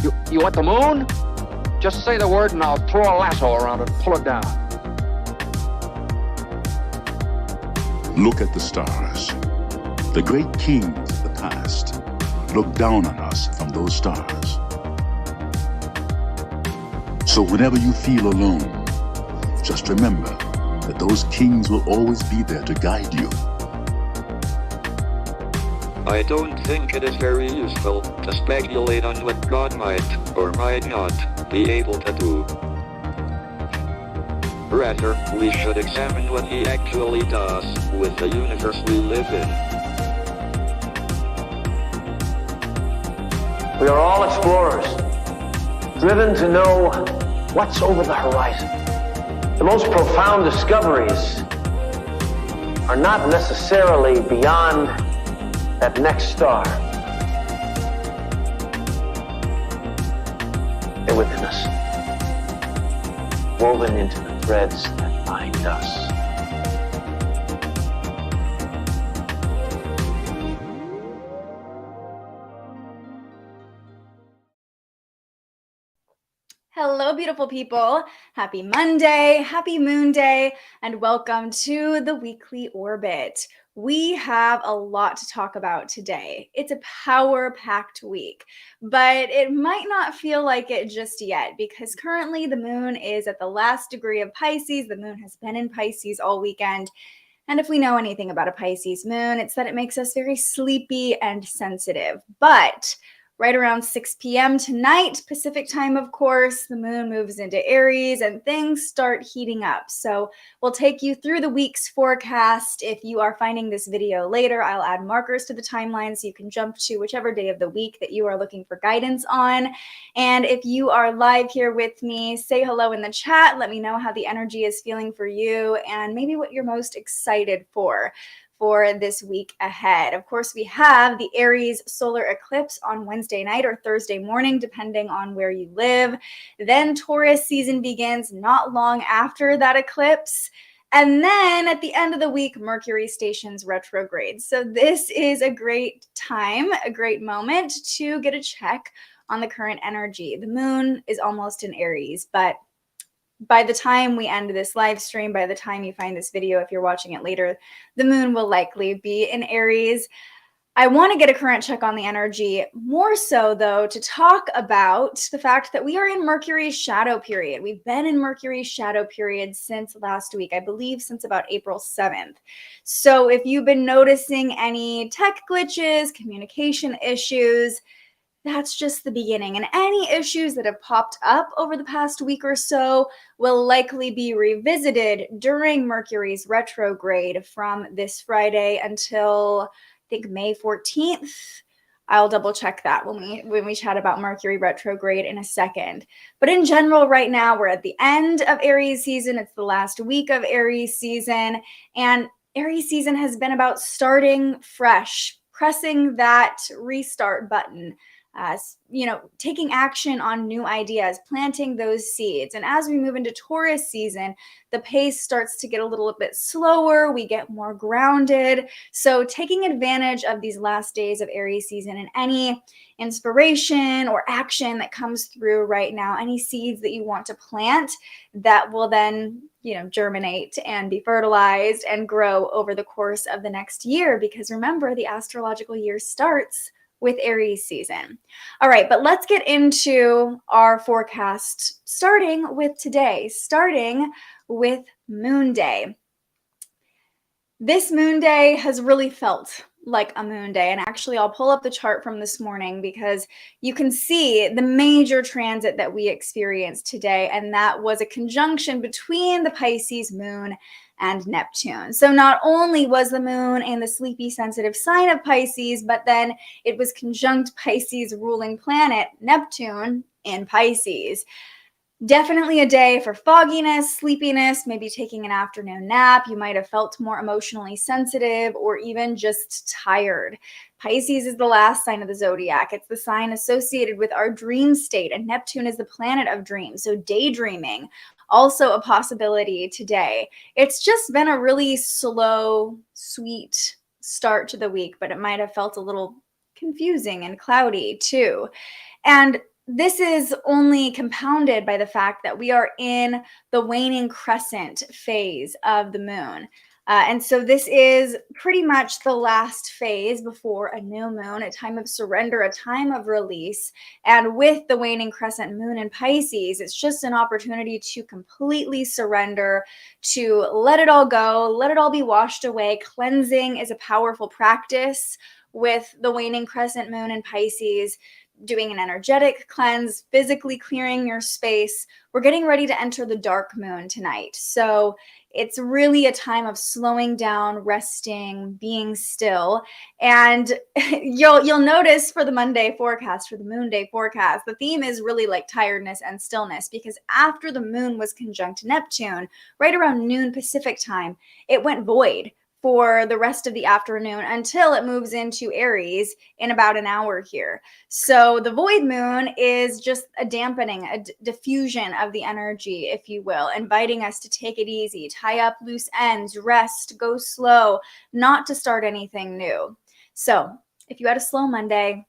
You want the moon? Just say the word and I'll throw a lasso around it and pull it down. Look at the stars. The great kings of the past look down on us from those stars. So whenever you feel alone, just remember that those kings will always be there to guide you. I don't think it is very useful to speculate on what God might or might not be able to do. Rather, we should examine what he actually does with the universe we live in. We are all explorers, driven to know what's over the horizon. The most profound discoveries are not necessarily beyond that next star. They're within us, woven into the threads that bind us. Hello, beautiful people. Happy Monday, happy Moon Day, and welcome to the weekly orbit. We have a lot to talk about today. It's a power-packed week, but it might not feel like it just yet because currently the moon is at the last degree of Pisces. The moon has been in Pisces all weekend. And if we know anything about a Pisces moon, it's that it makes us very sleepy and sensitive. But right around 6 p.m. tonight, Pacific time, of course, the moon moves into Aries and things start heating up. So we'll take you through the week's forecast. If you are finding this video later, I'll add markers to the timeline so you can jump to whichever day of the week that you are looking for guidance on. And if you are live here with me, say hello in the chat. Let me know how the energy is feeling for you and maybe what you're most excited for this week ahead. Of course, we have the Aries Solar Eclipse on Wednesday night or Thursday morning, depending on where you live. Then Taurus season begins not long after that eclipse. And then at the end of the week, Mercury stations retrograde. So this is a great time, a great moment to get a check on the current energy. The moon is almost in Aries, but by the time we end this live stream, by the time you find this video, if you're watching it later, the moon will likely be in Aries. I want to get a current check on the energy, more so though, to talk about the fact that we are in Mercury's shadow period. We've been in Mercury's shadow period since last week, I believe since about April 7th. So if you've been noticing any tech glitches, communication issues, that's just the beginning. And any issues that have popped up over the past week or so will likely be revisited during Mercury's retrograde from this Friday until, I think, May 14th. I'll double check that when we chat about Mercury retrograde in a second. But in general, right now, we're at the end of Aries season. It's the last week of Aries season. And Aries season has been about starting fresh, pressing that restart button. Taking action on new ideas, planting those seeds. And as we move into Taurus season, the pace starts to get a little bit slower. We get more grounded. So taking advantage of these last days of Aries season and any inspiration or action that comes through right now, any seeds that you want to plant that will then, germinate and be fertilized and grow over the course of the next year. Because remember, the astrological year starts with Aries season. All right, but let's get into our forecast, starting with today, starting with Moon Day. This Moon Day has really felt like a moon day. And actually, I'll pull up the chart from this morning because you can see the major transit that we experienced today. And that was a conjunction between the Pisces moon and Neptune. So not only was the moon in the sleepy, sensitive sign of Pisces, but then it was conjunct Pisces ruling planet Neptune in Pisces. Definitely a day for fogginess, sleepiness, maybe taking an afternoon nap. You might have felt more emotionally sensitive or even just tired. Pisces is the last sign of the zodiac. It's the sign associated with our dream state, and Neptune is the planet of dreams. So daydreaming, also a possibility today. It's just been a really slow, sweet start to the week, but it might have felt a little confusing and cloudy too. And this is only compounded by the fact that we are in the waning crescent phase of the moon. And so this is pretty much the last phase before a new moon, a time of surrender, a time of release. And with the waning crescent moon in Pisces, it's just an opportunity to completely surrender, to let it all go, let it all be washed away. Cleansing is a powerful practice with the waning crescent moon in Pisces. Doing an energetic cleanse, physically clearing your space. We're getting ready to enter the dark moon tonight. So it's really a time of slowing down, resting, being still. And you'll notice for the Monday forecast, for the moon day forecast, the theme is really like tiredness and stillness, because after the moon was conjunct Neptune, right around noon Pacific time, it went void for the rest of the afternoon until it moves into Aries in about an hour here. So the void moon is just a dampening, a diffusion of the energy, if you will, inviting us to take it easy, tie up loose ends, rest, go slow, not to start anything new. So if you had a slow Monday,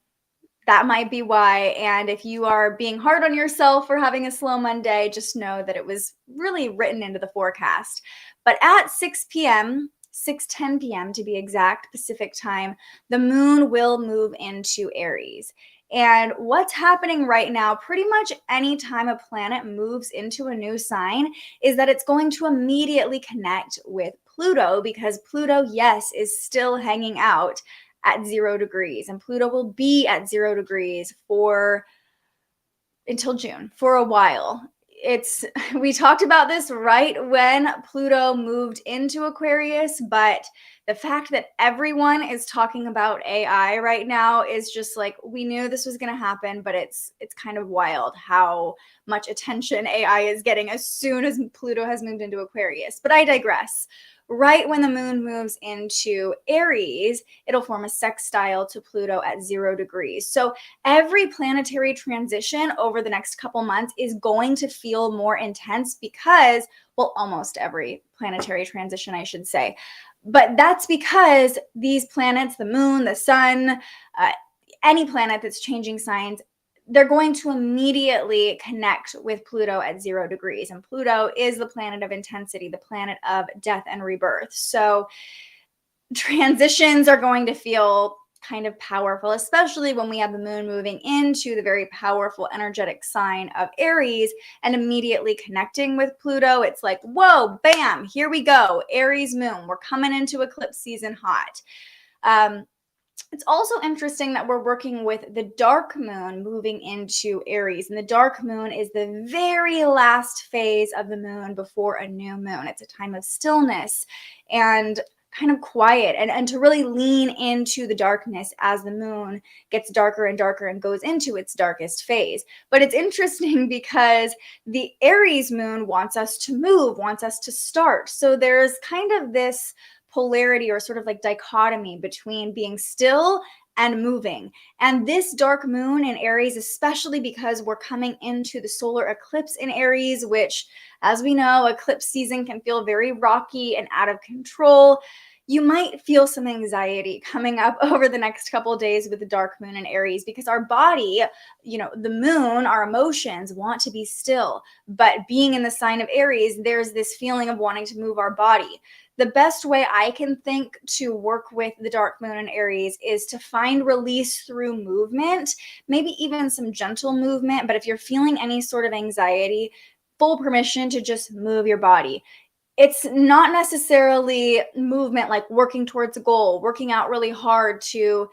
that might be why. And if you are being hard on yourself for having a slow Monday, just know that it was really written into the forecast. But at 6 p.m., 6:10 p.m. to be exact, Pacific time, the moon will move into Aries. And what's happening right now, pretty much any time a planet moves into a new sign, is that it's going to immediately connect with Pluto, because Pluto, yes, is still hanging out at 0 degrees. And Pluto will be at 0 degrees until June, for a while. We talked about this right when Pluto moved into Aquarius, but the fact that everyone is talking about AI right now is just like, we knew this was going to happen, but it's kind of wild how much attention AI is getting as soon as Pluto has moved into Aquarius. But I digress. Right when the moon moves into Aries, it'll form a sextile to Pluto at 0 degrees. So every planetary transition over the next couple months is going to feel more intense because, well, almost every planetary transition, I should say. But that's because these planets, the moon, the sun, any planet that's changing signs, they're going to immediately connect with Pluto at 0 degrees. And Pluto is the planet of intensity, the planet of death and rebirth. So transitions are going to feel kind of powerful, especially when we have the moon moving into the very powerful energetic sign of Aries and immediately connecting with Pluto. It's like, whoa, bam, here we go. Aries moon, we're coming into eclipse season hot. It's also interesting that we're working with the dark moon moving into Aries. And the dark moon is the very last phase of the moon before a new moon. It's a time of stillness and kind of quiet, and to really lean into the darkness as the moon gets darker and darker and goes into its darkest phase. But it's interesting because the Aries moon wants us to move, wants us to start. So there's kind of this polarity or sort of like dichotomy between being still and moving. And this dark moon in Aries, especially because we're coming into the solar eclipse in Aries, which, as we know, eclipse season can feel very rocky and out of control. You might feel some anxiety coming up over the next couple of days with the dark moon in Aries, because our body, the moon, our emotions want to be still. But being in the sign of Aries, there's this feeling of wanting to move our body. The best way I can think to work with the dark moon in Aries is to find release through movement, maybe even some gentle movement. But if you're feeling any sort of anxiety, full permission to just move your body. It's not necessarily movement like working towards a goal, working out really hard to,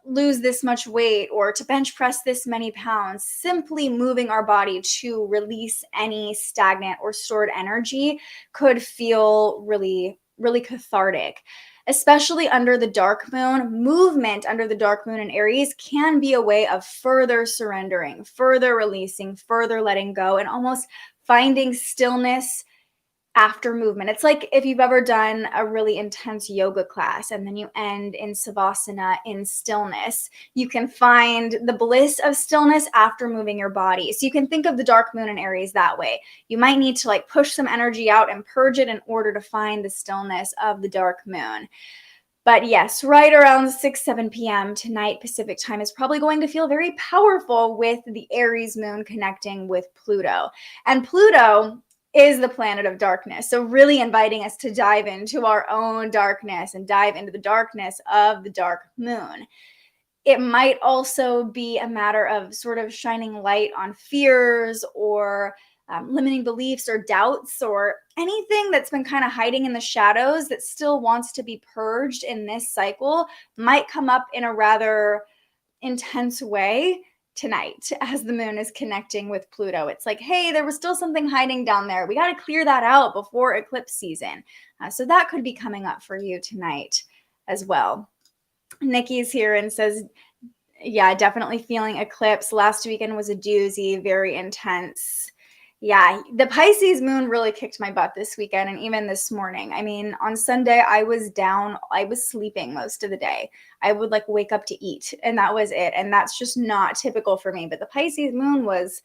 lose this much weight or to bench press this many pounds. Simply moving our body to release any stagnant or stored energy could feel really, really cathartic. Especially under the dark moon, movement under the dark moon in Aries can be a way of further surrendering, further releasing, further letting go, and almost finding stillness after movement. It's like if you've ever done a really intense yoga class and then you end in savasana, in stillness. You can find the bliss of stillness after moving your body. So you can think of the dark moon in Aries that way. You might need to push some energy out and purge it in order to find the stillness of the dark moon. But yes, right around 6, 7 p.m. tonight Pacific time is probably going to feel very powerful with the Aries moon connecting with Pluto. And Pluto is the planet of darkness. So really inviting us to dive into our own darkness and dive into the darkness of the dark moon. It might also be a matter of sort of shining light on fears or limiting beliefs or doubts or anything that's been kind of hiding in the shadows that still wants to be purged in this cycle might come up in a rather intense way tonight as the moon is connecting with Pluto. It's like, hey, there was still something hiding down there. We got to clear that out before eclipse season. So that could be coming up for you tonight as well. Nikki's here and says, yeah, definitely feeling eclipse. Last weekend was a doozy, very intense. Yeah, the Pisces moon really kicked my butt this weekend and even this morning. I mean, on Sunday, I was down. I was sleeping most of the day. I would like wake up to eat and that was it. And that's just not typical for me. But the Pisces moon was,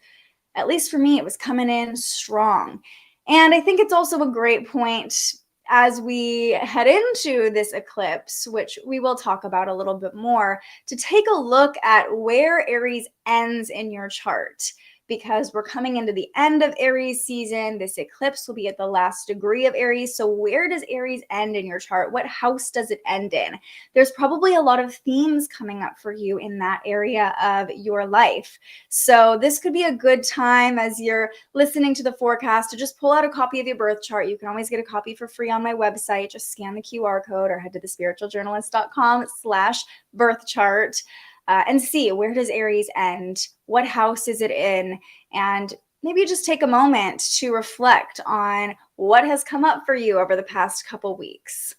at least for me, it was coming in strong. And I think it's also a great point as we head into this eclipse, which we will talk about a little bit more, to take a look at where Aries ends in your chart. Because we're coming into the end of Aries season. This eclipse will be at the last degree of Aries. So where does Aries end in your chart? What house does it end in? There's probably a lot of themes coming up for you in that area of your life. So this could be a good time as you're listening to the forecast to just pull out a copy of your birth chart. You can always get a copy for free on my website. Just scan the QR code or head to thespiritualjournalist.com/birth chart. And see, where does Aries end? What house is it in? And maybe just take a moment to reflect on what has come up for you over the past couple weeks.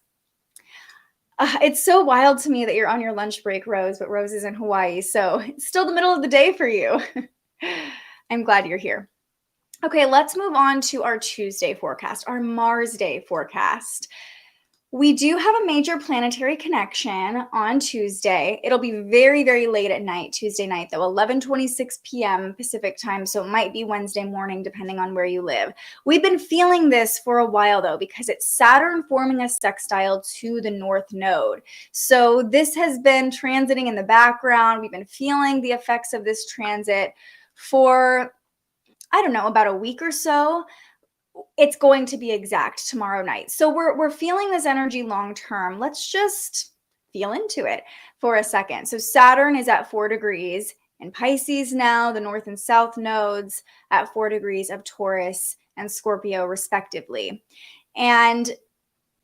It's so wild to me that you're on your lunch break, Rose, but Rose is in Hawaii, so it's still the middle of the day for you. I'm glad you're here. Okay, let's move on to our Tuesday forecast, our Mars Day forecast. We do have a major planetary connection on Tuesday. It'll be very, very late at night, Tuesday night, though, 11:26 p.m. Pacific time, so it might be Wednesday morning, depending on where you live. We've been feeling this for a while, though, because it's Saturn forming a sextile to the North Node. So this has been transiting in the background. We've been feeling the effects of this transit for, I don't know, about a week or so. It's going to be exact tomorrow night. So we're feeling this energy long term. Let's just feel into it for a second. So Saturn is at 4 degrees in Pisces now, the North and South nodes at 4 degrees of Taurus and Scorpio respectively. And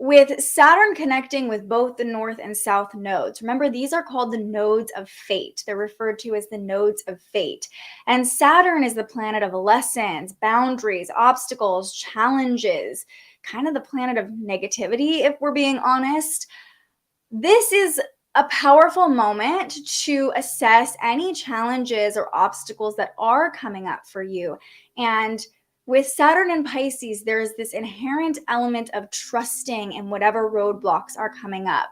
with Saturn connecting with both the North and South nodes, remember these are called the nodes of fate. They're referred to as the nodes of fate. And Saturn is the planet of lessons, boundaries, obstacles, challenges, kind of the planet of negativity, if we're being honest. This is a powerful moment to assess any challenges or obstacles that are coming up for you. And with Saturn and Pisces, there is this inherent element of trusting in whatever roadblocks are coming up.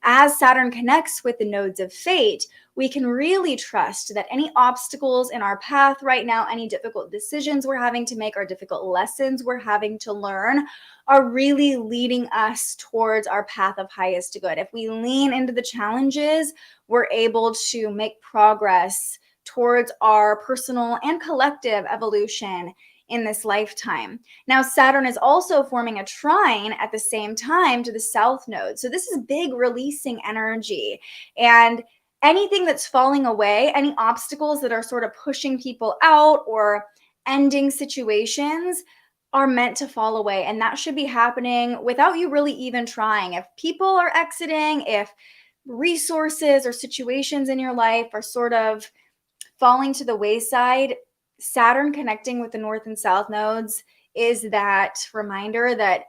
As Saturn connects with the nodes of fate, we can really trust that any obstacles in our path right now, any difficult decisions we're having to make, or difficult lessons we're having to learn, are really leading us towards our path of highest good. If we lean into the challenges, we're able to make progress towards our personal and collective evolution in this lifetime. Now, Saturn is also forming a trine at the same time to the South node. So this is big releasing energy. And anything that's falling away, any obstacles that are sort of pushing people out or ending situations are meant to fall away. And that should be happening without you really even trying. If people are exiting, if resources or situations in your life are sort of falling to the wayside, Saturn connecting with the North and South nodes is that reminder that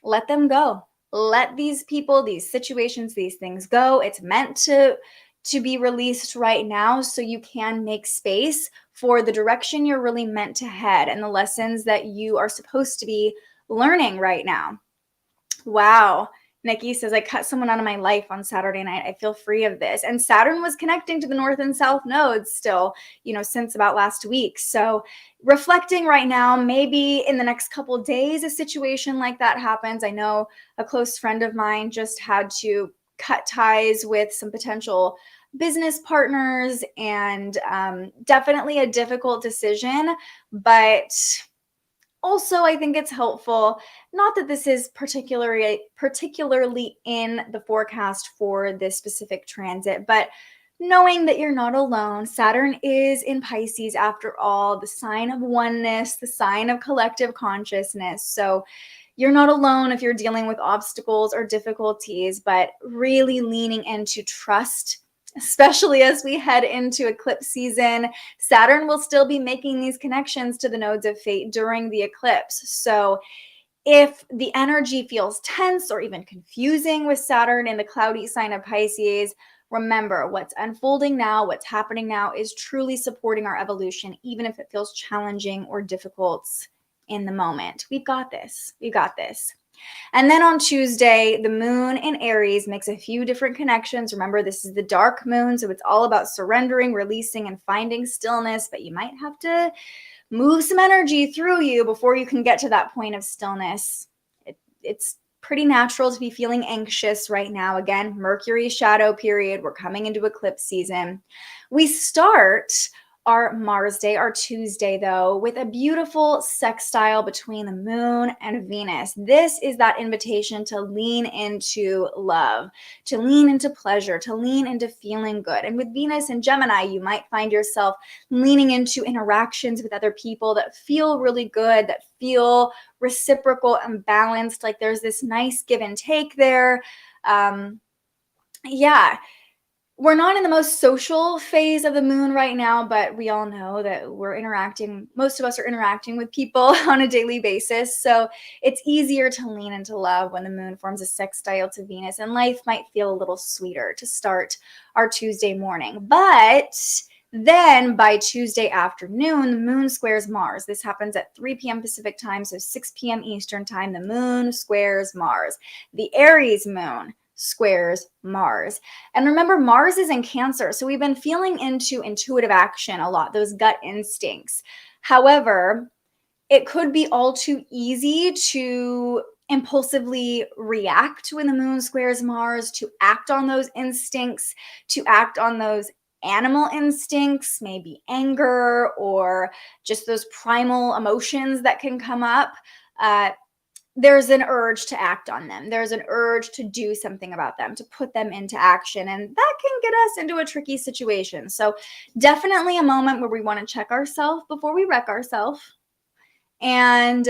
let them go. Let these people, these situations, these things go. It's meant to be released right now so you can make space for the direction you're really meant to head and the lessons that you are supposed to be learning right now. Wow. Nikki says, I cut someone out of my life on Saturday night. I feel free of this. And Saturn was connecting to the North and South nodes still, since about last week. So reflecting right now, maybe in the next couple of days, a situation like that happens. I know a close friend of mine just had to cut ties with some potential business partners, and definitely a difficult decision, but also I think it's helpful, not that this is particularly in the forecast for this specific transit, but knowing that you're not alone. Saturn is in Pisces after all, the sign of oneness, the sign of collective consciousness. So you're not alone if you're dealing with obstacles or difficulties, but really leaning into trust, especially as we head into eclipse season. Saturn will still be making these connections to the nodes of fate during the eclipse. So if the energy feels tense or even confusing with Saturn in the cloudy sign of Pisces, remember, what's unfolding now, what's happening now is truly supporting our evolution, even if it feels challenging or difficult in the moment. We've got this. We've got this. And then on Tuesday, the moon in Aries makes a few different connections. Remember, this is the dark moon, so it's all about surrendering, releasing, and finding stillness, but you might have to move some energy through you before you can get to that point of stillness. It's pretty natural to be feeling anxious right now. Again, Mercury shadow period. We're coming into eclipse season. We start our Mars day, our Tuesday, though, with a beautiful sextile between the moon and Venus. This is that invitation to lean into love, to lean into pleasure, to lean into feeling good. And with Venus and Gemini, you might find yourself leaning into interactions with other people that feel really good, that feel reciprocal and balanced, like there's this nice give and take there. We're not in the most social phase of the moon right now, but we all know that most of us are interacting with people on a daily basis. So it's easier to lean into love when the moon forms a sextile to Venus, and life might feel a little sweeter to start our Tuesday morning. But then by Tuesday afternoon, the moon squares Mars. This happens at 3 p.m. Pacific time, so 6 p.m. Eastern time. The moon squares Mars. The Aries moon squares Mars. And remember, Mars is in Cancer, so we've been feeling into intuitive action a lot, those gut instincts. However, it could be all too easy to impulsively react when the moon squares Mars, to act on those instincts, to act on those animal instincts, maybe anger or just those primal emotions that can come up. There's an urge to act on them. There's an urge to do something about them, to put them into action. And that can get us into a tricky situation. So definitely a moment where we want to check ourselves before we wreck ourselves. And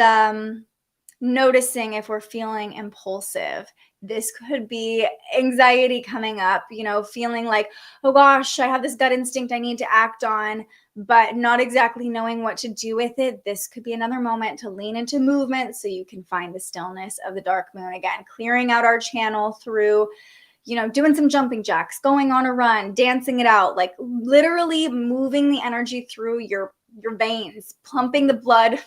noticing if we're feeling impulsive. This could be anxiety coming up, feeling like, oh gosh, I have this gut instinct I need to act on, but not exactly knowing what to do with it. This could be another moment to lean into movement so you can find the stillness of the dark moon. Again, clearing out our channel through, doing some jumping jacks, going on a run, dancing it out, like literally moving the energy through your veins, pumping the blood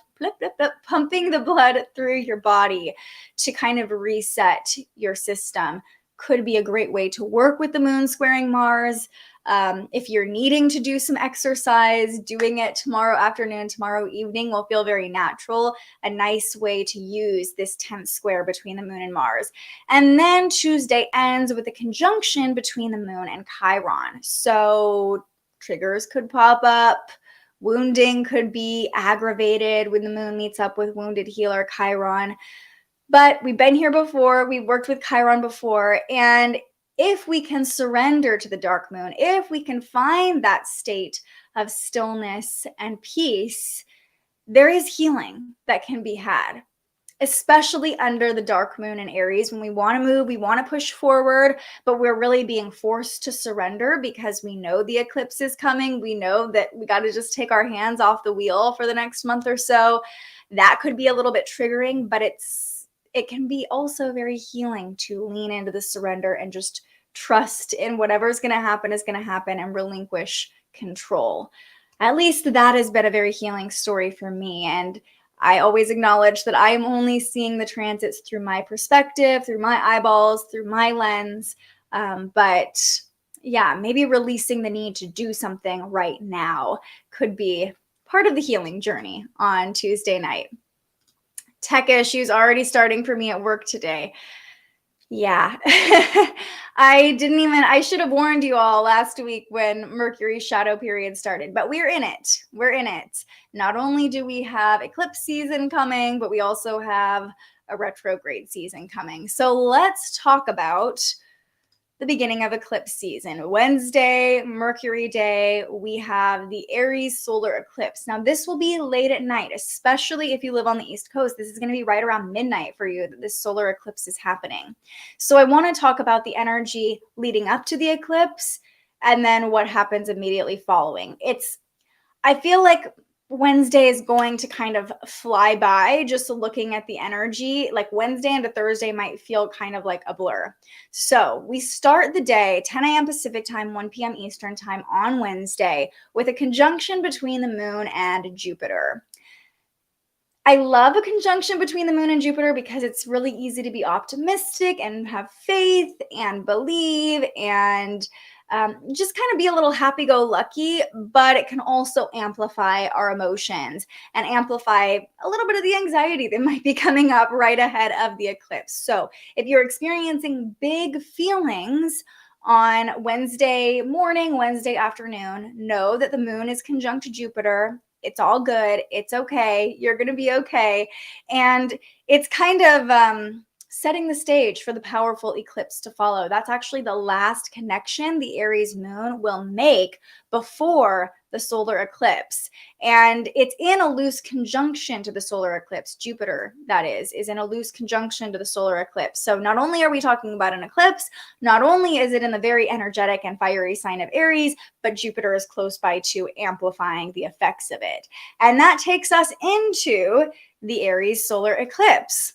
through your body to kind of reset your system. Could be a great way to work with the moon squaring Mars. If you're needing to do some exercise, doing it tomorrow afternoon, tomorrow evening will feel very natural, a nice way to use this 10th square between the moon and Mars. And then Tuesday ends with a conjunction between the moon and Chiron. So triggers could pop up. Wounding could be aggravated when the moon meets up with wounded healer Chiron. But we've been here before. We've worked with Chiron before. And if we can surrender to the dark moon, if we can find that state of stillness and peace, there is healing that can be had, especially under the dark moon in Aries, when we want to move, we want to push forward, but we're really being forced to surrender because we know the eclipse is coming. We know that we got to just take our hands off the wheel for the next month or so. That could be a little bit triggering, but it can be also very healing to lean into the surrender and just trust in whatever is going to happen and relinquish control. At least that has been a very healing story for me. And I always acknowledge that I am only seeing the transits through my perspective, through my eyeballs, through my lens. But yeah, maybe releasing the need to do something right now could be part of the healing journey on Tuesday night. Tech issues already starting for me at work today. Yeah. I should have warned you all last week when Mercury's shadow period started, but we're in it. We're in it. Not only do we have eclipse season coming, but we also have a retrograde season coming. So let's talk about the beginning of eclipse season. Wednesday, Mercury day, we have the Aries solar eclipse. Now, this will be late at night, especially if you live on the East Coast. This is going to be right around midnight for you that this solar eclipse is happening. So I want to talk about the energy leading up to the eclipse and then what happens immediately following. I feel like Wednesday is going to kind of fly by just looking at the energy. Like Wednesday into Thursday might feel kind of like a blur. So we start the day 10 a.m. Pacific time, 1 p.m. Eastern time on Wednesday with a conjunction between the moon and Jupiter. I love a conjunction between the moon and Jupiter because it's really easy to be optimistic and have faith and believe and just kind of be a little happy-go-lucky, but it can also amplify our emotions and amplify a little bit of the anxiety that might be coming up right ahead of the eclipse. So if you're experiencing big feelings on Wednesday morning, Wednesday afternoon, know that the moon is conjunct Jupiter. It's all good. It's okay. You're going to be okay. And it's kind of setting the stage for the powerful eclipse to follow. That's actually the last connection the Aries moon will make before the solar eclipse. And it's in a loose conjunction to the solar eclipse. Jupiter, that is in a loose conjunction to the solar eclipse. So not only are we talking about an eclipse, not only is it in the very energetic and fiery sign of Aries, but Jupiter is close by too, amplifying the effects of it. And that takes us into the Aries solar eclipse.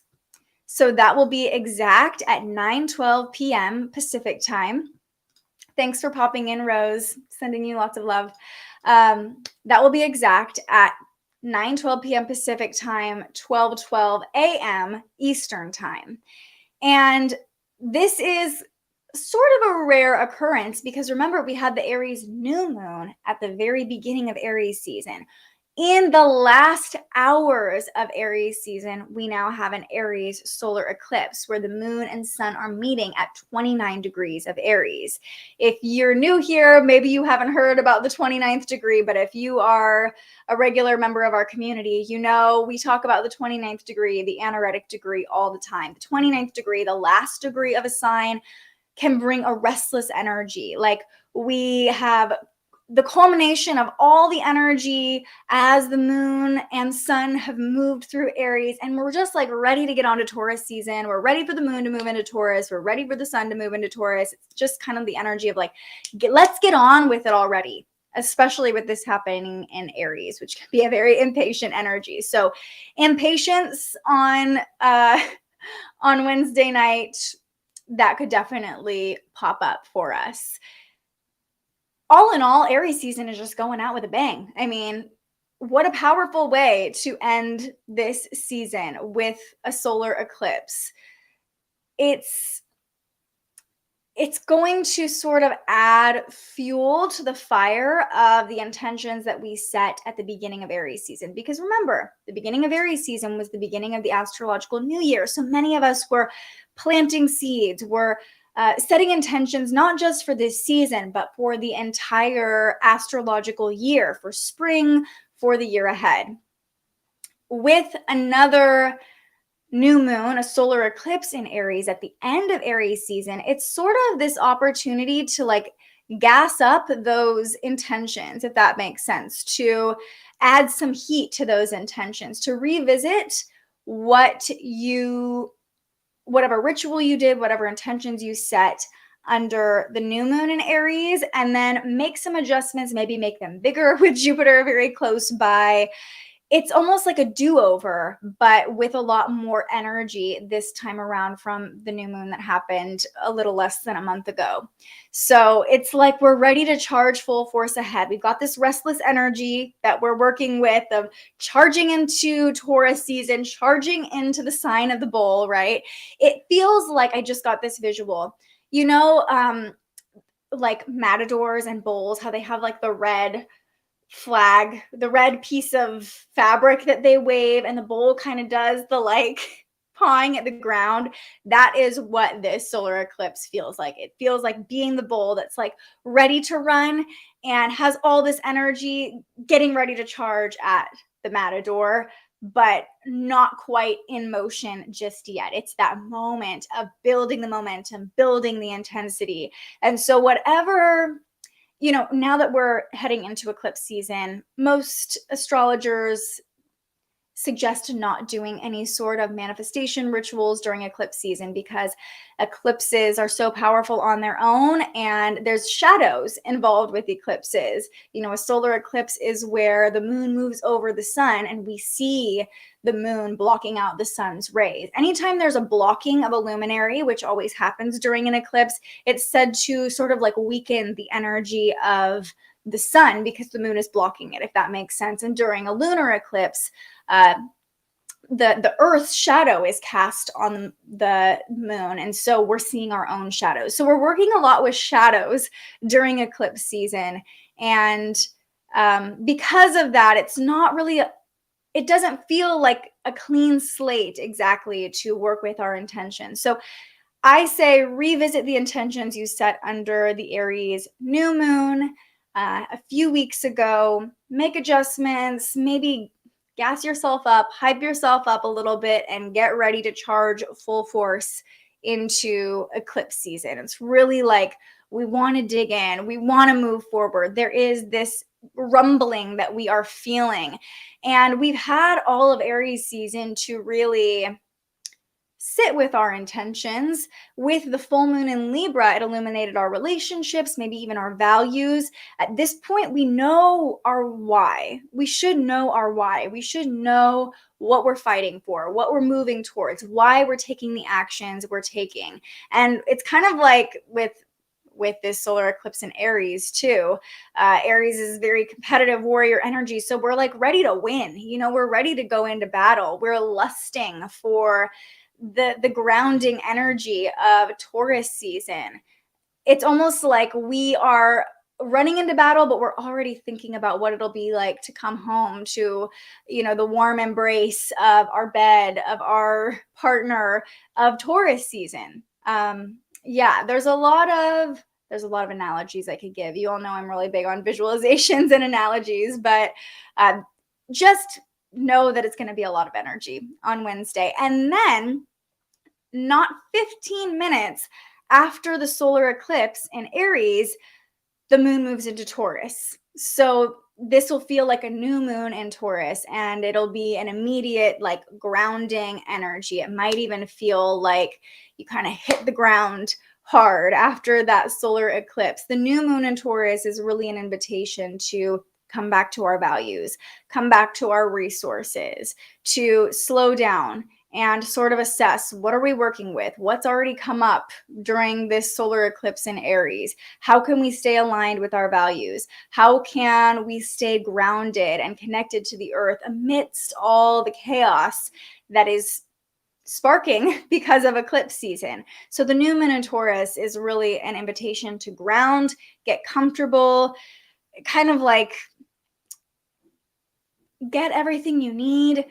So that will be exact at 9:12 p.m. Pacific time. Thanks for popping in, Rose. Sending you lots of love. That will be exact at 9:12 p.m. Pacific time, 12:12 a.m. Eastern time. And this is sort of a rare occurrence because remember, we had the Aries new moon at the very beginning of Aries season. In the last hours of Aries season, we now have an Aries solar eclipse where the moon and sun are meeting at 29 degrees of Aries. If you're new here, maybe you haven't heard about the 29th degree, but if you are a regular member of our community, you know we talk about the 29th degree, the anaretic degree all the time. The 29th degree, the last degree of a sign, can bring a restless energy. Like we have the culmination of all the energy as the moon and sun have moved through Aries, and we're just like ready to get on to Taurus season. We're ready for the moon to move into Taurus. We're ready for the sun to move into Taurus. It's just kind of the energy of like, let's get on with it already, especially with this happening in Aries, which can be a very impatient energy. So impatience on Wednesday night, that could definitely pop up for us. All in all, Aries season is just going out with a bang. I mean, what a powerful way to end this season with a solar eclipse. It's going to sort of add fuel to the fire of the intentions that we set at the beginning of Aries season. Because remember, the beginning of Aries season was the beginning of the astrological new year. So many of us were planting seeds, were setting intentions, not just for this season, but for the entire astrological year, for spring, for the year ahead. With another new moon, a solar eclipse in Aries at the end of Aries season, it's sort of this opportunity to like gas up those intentions, if that makes sense, to add some heat to those intentions, to revisit whatever ritual you did, whatever intentions you set under the new moon in Aries, and then make some adjustments, maybe make them bigger with Jupiter very close by. It's almost like a do-over, but with a lot more energy this time around from the new moon that happened a little less than a month ago. So it's like we're ready to charge full force ahead. We've got this restless energy that we're working with of charging into Taurus season, charging into the sign of the bull, right? It feels like I just got this visual. You know, like matadors and bulls, how they have like the red flag, the red piece of fabric that they wave, and the bull kind of does the like pawing at the ground. That is what this solar eclipse feels like. It feels like being the bull that's like ready to run and has all this energy, getting ready to charge at the matador, but not quite in motion just yet. It's that moment of building the momentum, building the intensity. And so whatever, now that we're heading into eclipse season, most astrologers suggest not doing any sort of manifestation rituals during eclipse season because eclipses are so powerful on their own and there's shadows involved with eclipses. A solar eclipse is where the moon moves over the sun and we see the moon blocking out the sun's rays. Anytime there's a blocking of a luminary, which always happens during an eclipse, it's said to sort of like weaken the energy of the sun because the moon is blocking it, if that makes sense. And during a lunar eclipse, the Earth's shadow is cast on the moon, and so we're seeing our own shadows. So we're working a lot with shadows during eclipse season, and because of that, it's not really it doesn't feel like a clean slate exactly to work with our intentions. So I say revisit the intentions you set under the Aries new moon a few weeks ago, make adjustments, maybe gas yourself up, hype yourself up a little bit, and get ready to charge full force into eclipse season. It's really like we want to dig in, we want to move forward. There is this rumbling that we are feeling, and we've had all of Aries season to really sit with our intentions. With the full moon in Libra, it illuminated our relationships, maybe even our values. At this point, we know our why. We should know our why. We should know what we're fighting for, what we're moving towards, why we're taking the actions we're taking. And it's kind of like with this solar eclipse in Aries too. Aries is very competitive warrior energy. So we're like ready to win. We're ready to go into battle. We're lusting for the grounding energy of Taurus season. It's almost like we are running into battle, but we're already thinking about what it'll be like to come home to, the warm embrace of our bed, of our partner, of Taurus season. There's a lot of analogies I could give. You all know I'm really big on visualizations and analogies, but just know that it's going to be a lot of energy on Wednesday. And then not 15 minutes after the solar eclipse in Aries, the moon moves into Taurus. So this will feel like a new moon in Taurus, and it'll be an immediate like grounding energy. It might even feel like you kind of hit the ground hard after that solar eclipse. The new moon in Taurus is really an invitation to come back to our values, come back to our resources, to slow down and sort of assess, what are we working with? What's already come up during this solar eclipse in Aries? How can we stay aligned with our values? How can we stay grounded and connected to the earth amidst all the chaos that is sparking because of eclipse season? So the new moon in Taurus is really an invitation to ground, get comfortable, kind of like get everything you need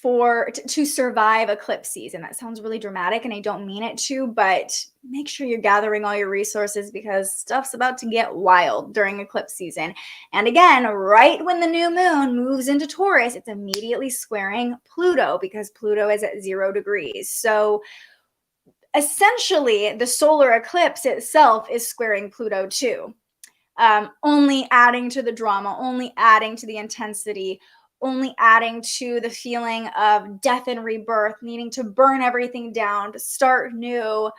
to survive eclipse season. That sounds really dramatic and I don't mean it to, but make sure you're gathering all your resources because stuff's about to get wild during eclipse season. And again, right when the new moon moves into Taurus, it's immediately squaring Pluto because Pluto is at 0 degrees. So essentially, the solar eclipse itself is squaring Pluto too. Only adding to the drama, only adding to the intensity, only adding to the feeling of death and rebirth, needing to burn everything down, to start new.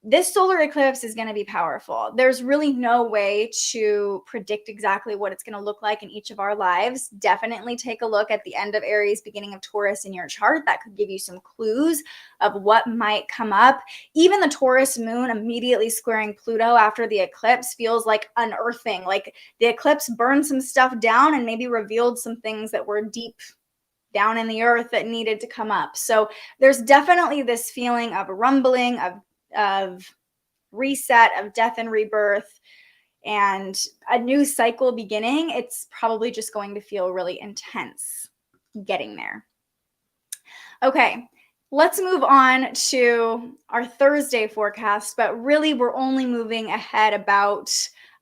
This solar eclipse is going to be powerful. There's really no way to predict exactly what it's going to look like in each of our lives. Definitely take a look at the end of Aries, beginning of Taurus in your chart. That could give you some clues of what might come up. Even the Taurus moon immediately squaring Pluto after the eclipse feels like unearthing, like the eclipse burned some stuff down and maybe revealed some things that were deep down in the earth that needed to come up. So there's definitely this feeling of rumbling, of reset, of death and rebirth, and a new cycle beginning. It's probably just going to feel really intense getting there. Okay, Let's move on to our Thursday forecast, but really we're only moving ahead about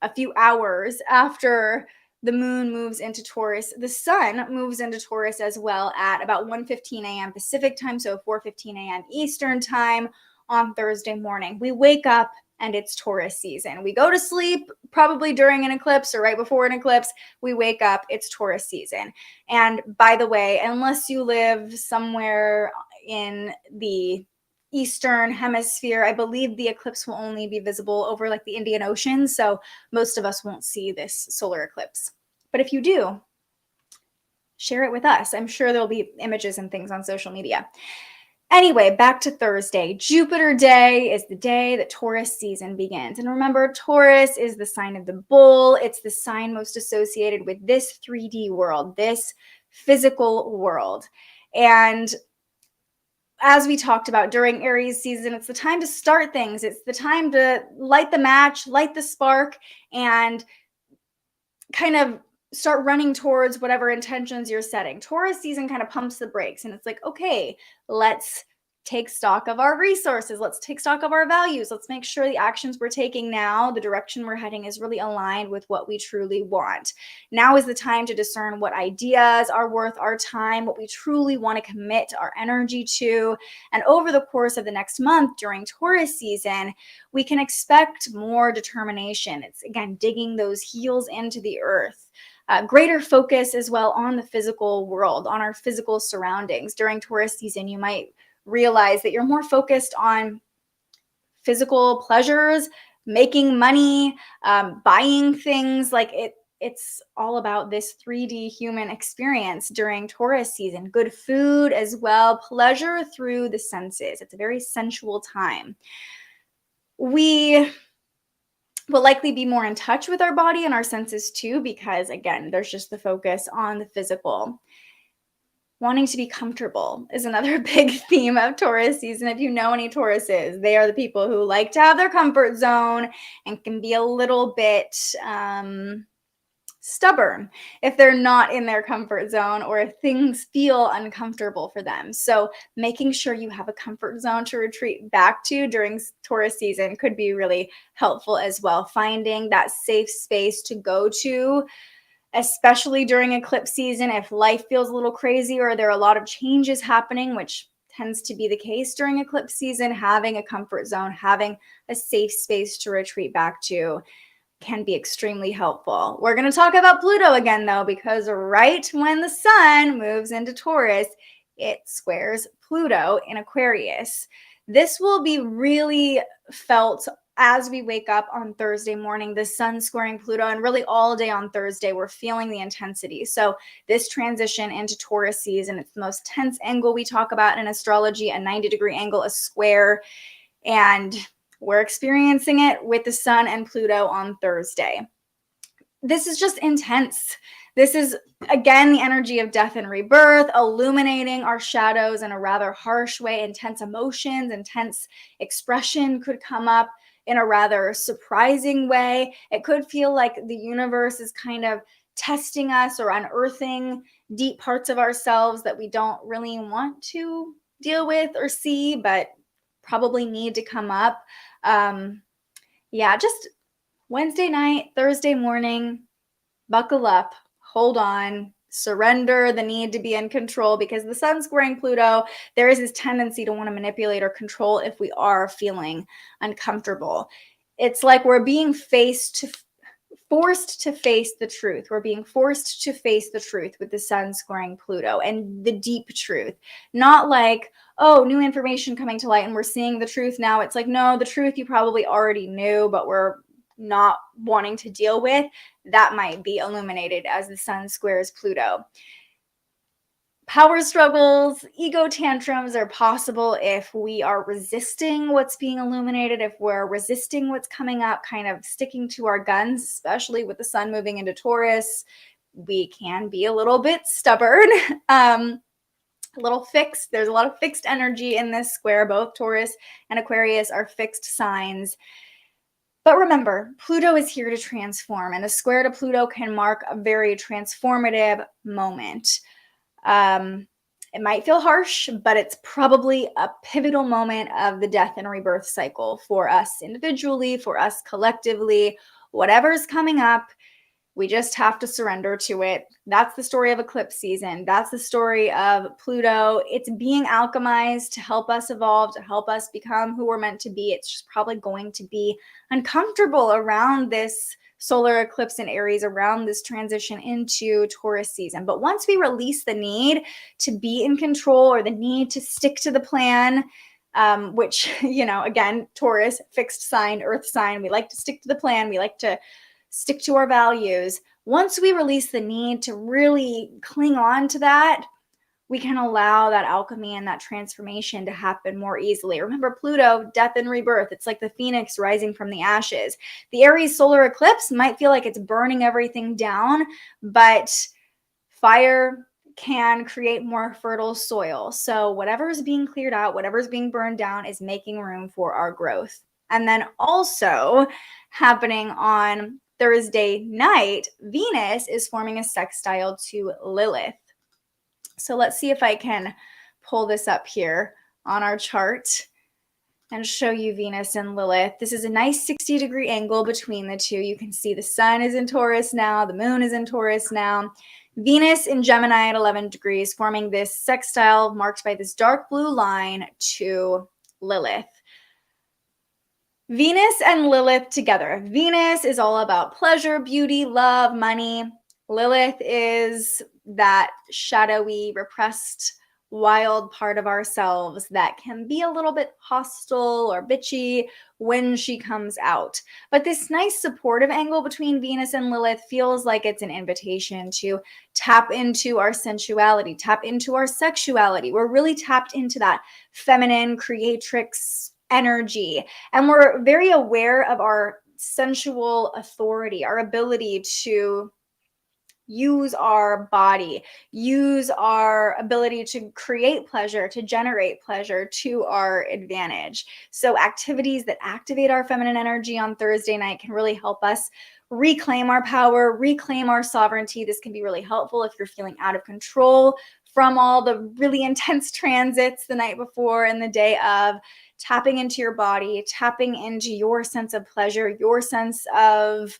a few hours after the moon moves into Taurus. The sun moves into Taurus as well at about 1:15 a.m. Pacific time, so 4:15 a.m. Eastern time on Thursday morning. We wake up and it's Taurus season. We go to sleep probably during an eclipse or right before an eclipse. We wake up, it's Taurus season. And by the way, unless you live somewhere in the Eastern hemisphere, I believe the eclipse will only be visible over like the Indian Ocean. So most of us won't see this solar eclipse. But if you do, share it with us. I'm sure there'll be images and things on social media. Anyway, back to Thursday. Jupiter Day is the day that Taurus season begins. And remember, Taurus is the sign of the bull. It's the sign most associated with this 3D world, this physical world. And as we talked about during Aries season, it's the time to start things. It's the time to light the match, light the spark, and kind of start running towards whatever intentions you're setting. Taurus season kind of pumps the brakes, and it's like, okay, let's take stock of our resources. Let's take stock of our values. Let's make sure the actions we're taking now, the direction we're heading is really aligned with what we truly want. Now is the time to discern what ideas are worth our time, what we truly want to commit our energy to. And over the course of the next month during Taurus season, we can expect more determination. It's, again, digging those heels into the earth. Greater focus as well on the physical world, on our physical surroundings. During Taurus season, you might realize that you're more focused on physical pleasures, making money, buying things. Like it's all about this 3D human experience during Taurus season. Good food as well, pleasure through the senses. It's a very sensual time. We will likely be more in touch with our body and our senses too, because again, there's just the focus on the physical. Wanting to be comfortable is another big theme of Taurus season. If you know any Tauruses, they are the people who like to have their comfort zone and can be a little bit stubborn if they're not in their comfort zone or if things feel uncomfortable for them. So making sure you have a comfort zone to retreat back to during Taurus season could be really helpful as well. Finding that safe space to go to, especially during eclipse season, if life feels a little crazy or there are a lot of changes happening, which tends to be the case during eclipse season, having a comfort zone, having a safe space to retreat back to can be extremely helpful. We're going to talk about Pluto again, though, because right when the sun moves into Taurus, it squares Pluto in Aquarius. This will be really felt as we wake up on Thursday morning, the sun squaring Pluto, and really all day on Thursday, we're feeling the intensity. So this transition into Taurus season, it's the most tense angle we talk about in astrology, a 90-degree angle, a square, and we're experiencing it with the sun and Pluto on Thursday. This is just intense. This is, again, the energy of death and rebirth, illuminating our shadows in a rather harsh way. Intense emotions, intense expression could come up in a rather surprising way. It could feel like the universe is kind of testing us or unearthing deep parts of ourselves that we don't really want to deal with or see, but probably need to come up. Just Wednesday night, Thursday morning, buckle up, hold on, surrender the need to be in control, because the sun squaring Pluto, there is this tendency to want to manipulate or control if we are feeling uncomfortable. It's like we're being forced to face the truth. We're being forced to face the truth with the sun squaring Pluto, and the deep truth. Not like, oh, new information coming to light and we're seeing the truth now. It's like, no, the truth you probably already knew, but we're not wanting to deal with. That might be illuminated as the sun squares Pluto. Power struggles, ego tantrums are possible if we are resisting what's being illuminated, if we're resisting what's coming up, kind of sticking to our guns, especially with the sun moving into Taurus. We can be a little bit stubborn, a little fixed. There's a lot of fixed energy in this square. Both Taurus and Aquarius are fixed signs. But remember, Pluto is here to transform, and a square to Pluto can mark a very transformative moment. It might feel harsh, but it's probably a pivotal moment of the death and rebirth cycle for us individually, for us collectively. Whatever's coming up, we just have to surrender to it. That's the story of eclipse season. That's the story of Pluto. It's being alchemized to help us evolve, to help us become who we're meant to be. It's just probably going to be uncomfortable around this solar eclipse in Aries, around this transition into Taurus season. But once we release the need to be in control or the need to stick to the plan, which, again, Taurus, fixed sign, earth sign, we like to stick to the plan. We like to stick to our values. Once we release the need to really cling on to that, we can allow that alchemy and that transformation to happen more easily. Remember, Pluto, death and rebirth. It's like the phoenix rising from the ashes. The Aries solar eclipse might feel like it's burning everything down, but fire can create more fertile soil. So whatever is being cleared out, whatever is being burned down is making room for our growth. And then also happening on Thursday night, Venus is forming a sextile to Lilith. So let's see if I can pull this up here on our chart and show you Venus and Lilith. This is a nice 60-degree angle between the two. You can see the sun is in Taurus now, the moon is in Taurus now. Venus in Gemini at 11 degrees, forming this sextile marked by this dark blue line to Lilith. Venus and Lilith together. Venus is all about pleasure, beauty, love, money. Lilith is that shadowy, repressed, wild part of ourselves that can be a little bit hostile or bitchy when she comes out. But this nice supportive angle between Venus and Lilith feels like it's an invitation to tap into our sensuality, tap into our sexuality. We're really tapped into that feminine creatrix energy, and we're very aware of our sensual authority, our ability to use our body, use our ability to create pleasure, to generate pleasure to our advantage. So activities that activate our feminine energy on Thursday night can really help us reclaim our power, reclaim our sovereignty. This can be really helpful if you're feeling out of control from all the really intense transits the night before and the day of. Tapping into your body, tapping into your sense of pleasure, your sense of,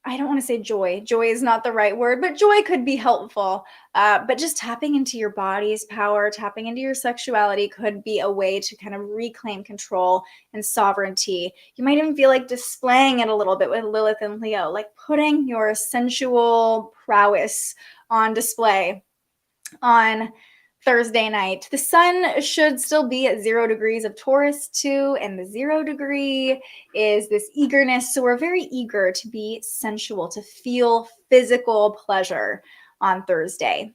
I don't want to say joy. Joy is not the right word, but joy could be helpful. But just tapping into your body's power, tapping into your sexuality could be a way to kind of reclaim control and sovereignty. You might even feel like displaying it a little bit with Lilith and Leo, like putting your sensual prowess on display on Thursday night. The sun should still be at 0 degrees of Taurus too, and the 0 degree is this eagerness. So we're very eager to be sensual, to feel physical pleasure on Thursday.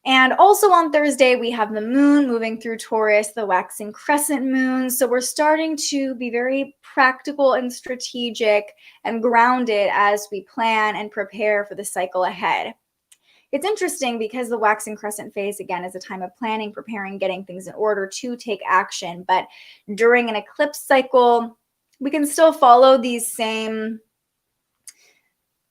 And also on Thursday, we have the moon moving through Taurus, the waxing crescent moon. So we're starting to be very practical and strategic and grounded as we plan and prepare for the cycle ahead. It's interesting because the waxing crescent phase, again, is a time of planning, preparing, getting things in order to take action. But during an eclipse cycle, we can still follow these same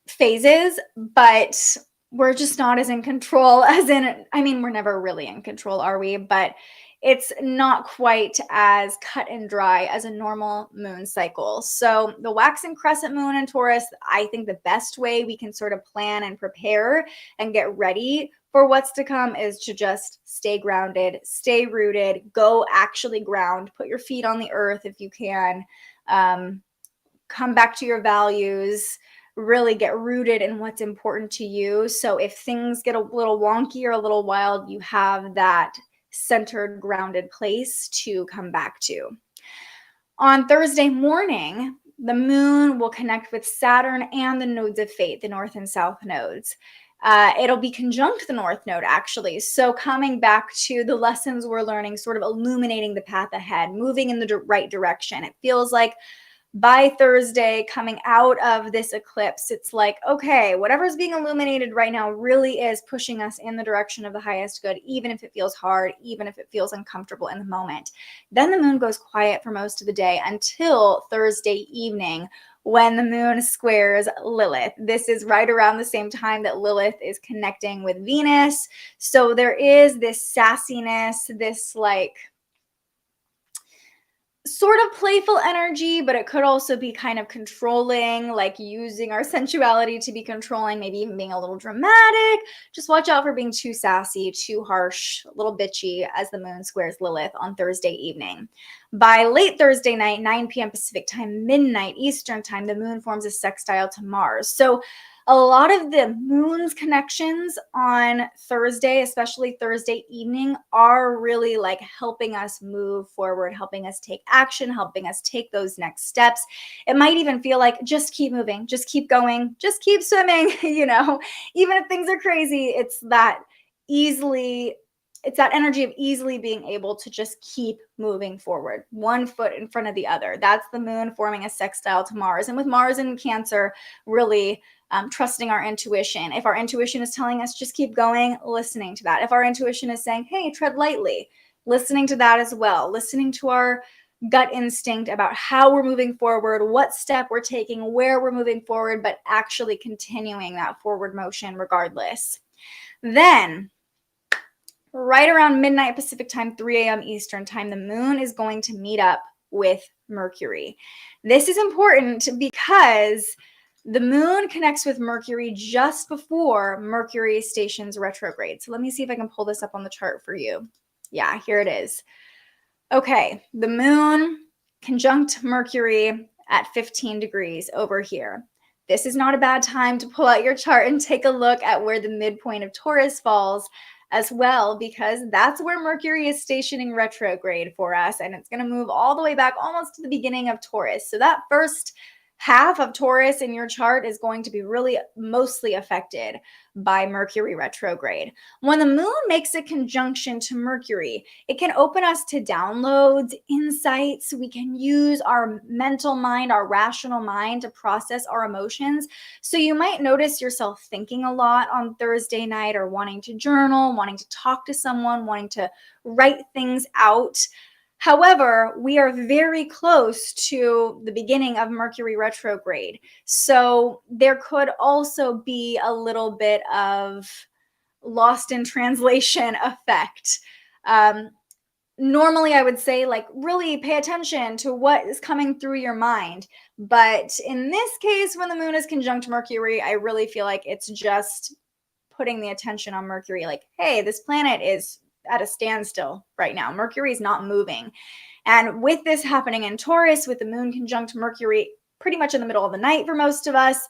phases, but we're just not as in control as in, we're never really in control, are we? But it's not quite as cut and dry as a normal moon cycle. So the waxing crescent moon in Taurus, I think the best way we can sort of plan and prepare and get ready for what's to come is to just stay grounded, stay rooted, go actually ground, put your feet on the earth if you can, come back to your values, really get rooted in what's important to you. So if things get a little wonky or a little wild, you have that centered, grounded place to come back to. On Thursday morning, the moon will connect with Saturn and the nodes of fate, the north and south nodes. It'll be conjunct the north node, actually. So coming back to the lessons we're learning, sort of illuminating the path ahead, moving in the right direction. It feels like by Thursday, coming out of this eclipse, it's like, okay, whatever's being illuminated right now really is pushing us in the direction of the highest good, even if it feels hard, even if it feels uncomfortable in the moment. Then the moon goes quiet for most of the day until Thursday evening, when the moon squares Lilith. This is right around the same time that Lilith is connecting with Venus. So there is this sassiness, this like sort of playful energy, but it could also be kind of controlling, like using our sensuality to be controlling, maybe even being a little dramatic. Just watch out for being too sassy, too harsh, a little bitchy as the moon squares Lilith on Thursday evening. By late Thursday night, 9 p.m. Pacific time, midnight Eastern time, the moon forms a sextile to Mars. So a lot of the moon's connections on Thursday, especially Thursday evening, are really like helping us move forward, helping us take action, helping us take those next steps. It might even feel like just keep moving, just keep going, just keep swimming, you know, even if things are crazy, it's that energy of easily being able to just keep moving forward, one foot in front of the other. That's the moon forming a sextile to Mars. And with Mars in Cancer, really trusting our intuition. If our intuition is telling us just keep going, listening to that. If our intuition is saying, hey, tread lightly, listening to that as well. Listening to our gut instinct about how we're moving forward, what step we're taking, where we're moving forward, but actually continuing that forward motion regardless. Then, right around midnight Pacific time, 3 a.m. Eastern time, the moon is going to meet up with Mercury. This is important because the moon connects with Mercury just before Mercury stations retrograde. So let me see if I can pull this up on the chart for you. Yeah, here it is. Okay, the moon conjunct Mercury at 15 degrees over here. This is not a bad time to pull out your chart and take a look at where the midpoint of Taurus falls as well, because that's where Mercury is stationing retrograde for us, and it's going to move all the way back almost to the beginning of Taurus. So that first half of Taurus in your chart is going to be really mostly affected by Mercury retrograde. When the moon makes a conjunction to Mercury, it can open us to downloads, insights. We can use our mental mind, our rational mind to process our emotions. So you might notice yourself thinking a lot on Thursday night, or wanting to journal, wanting to talk to someone, wanting to write things out. However, we are very close to the beginning of Mercury retrograde. So there could also be a little bit of lost in translation effect. Normally, I would say, like, really pay attention to what is coming through your mind. But in this case, when the moon is conjunct Mercury, I really feel like it's just putting the attention on Mercury. Like, hey, this planet is at a standstill right now. Mercury is not moving. And with this happening in Taurus, with the moon conjunct Mercury pretty much in the middle of the night for most of us,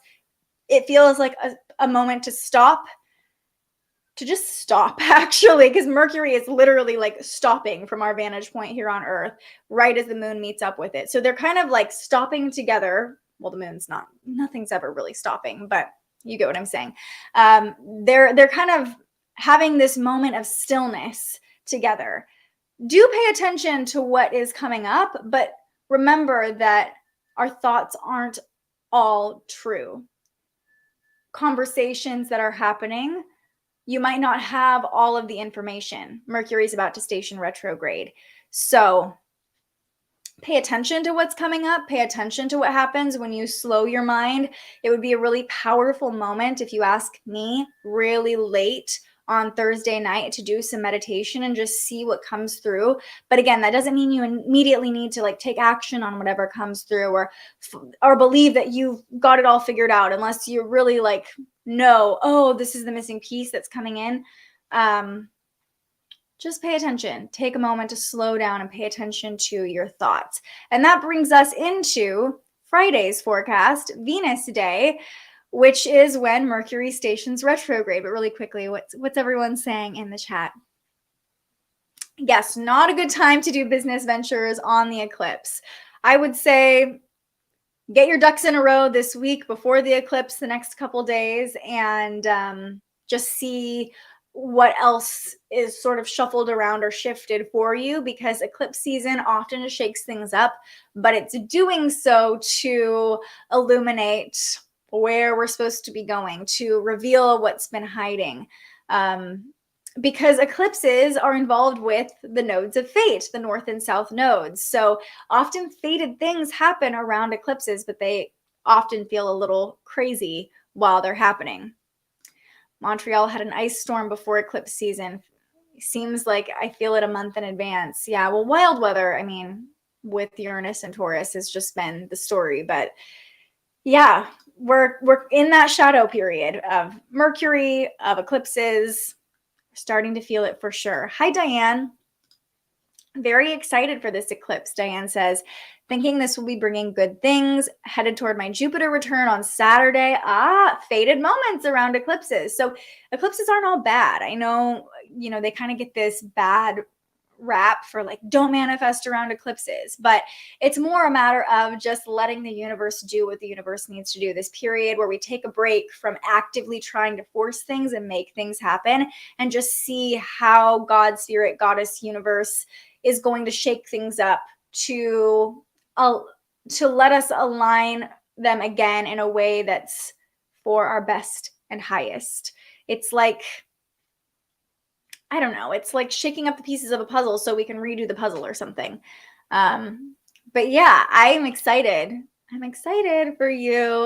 it feels like a moment to stop, to just stop, actually, because Mercury is literally like stopping from our vantage point here on Earth right as the moon meets up with it. So they're kind of like stopping together. Well, the moon's not, nothing's ever really stopping, but you get what I'm saying. They're kind of having this moment of stillness together. Do pay attention to what is coming up, but remember that our thoughts aren't all true. Conversations that are happening, you might not have all of the information. Mercury's about to station retrograde. So pay attention to what's coming up. Pay attention to what happens when you slow your mind. It would be a really powerful moment, if you ask me, really late on Thursday night to do some meditation and just see what comes through. But again, that doesn't mean you immediately need to like take action on whatever comes through, or believe that you've got it all figured out, unless you really like know, oh, this is the missing piece that's coming in. Just pay attention. Take a moment to slow down and pay attention to your thoughts. And that brings us into Friday's forecast, Venus Day, which is when Mercury stations retrograde. But really quickly, what's everyone saying in the chat? Yes, not a good time to do business ventures on the eclipse. I would say get your ducks in a row this week before the eclipse, the next couple days, and just see what else is sort of shuffled around or shifted for you, because eclipse season often shakes things up, but it's doing so to illuminate where we're supposed to be going, to reveal what's been hiding. Because eclipses are involved with the nodes of fate, the north and south nodes. So often fated things happen around eclipses, but they often feel a little crazy while they're happening. Montreal had an ice storm before eclipse season. Seems like I feel it a month in advance. Yeah, well, wild weather, I mean, with Uranus and Taurus has just been the story. But yeah, we're in that shadow period of Mercury, of eclipses. We're starting to feel it for sure. Hi, Diane. Very excited for this eclipse, Diane says. Thinking this will be bringing good things. Headed toward my Jupiter return on Saturday. Fated moments around eclipses. So eclipses aren't all bad. I know, they kind of get this bad rap for like, don't manifest around eclipses. But it's more a matter of just letting the universe do what the universe needs to do. This period where we take a break from actively trying to force things and make things happen and just see how God, Spirit, Goddess, Universe is going to shake things up to let us align them again in a way that's for our best and highest. It's like, I don't know, it's like shaking up the pieces of a puzzle so we can redo the puzzle or something. But yeah, I'm excited. I'm excited for you.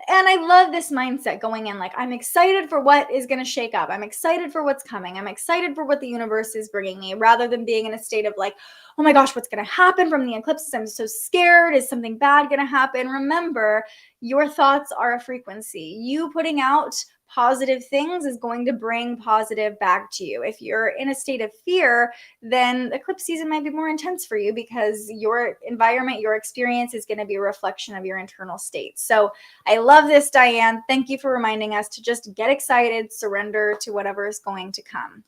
And I love this mindset going in. Like, I'm excited for what is going to shake up. I'm excited for what's coming. I'm excited for what the universe is bringing me, rather than being in a state of like, oh my gosh, what's going to happen from the eclipses? I'm so scared. Is something bad going to happen? Remember, your thoughts are a frequency. You putting out positive things is going to bring positive back to you. If you're in a state of fear, then eclipse season might be more intense for you because your environment, your experience is going to be a reflection of your internal state. So I love this, Diane. Thank you for reminding us to just get excited, surrender to whatever is going to come.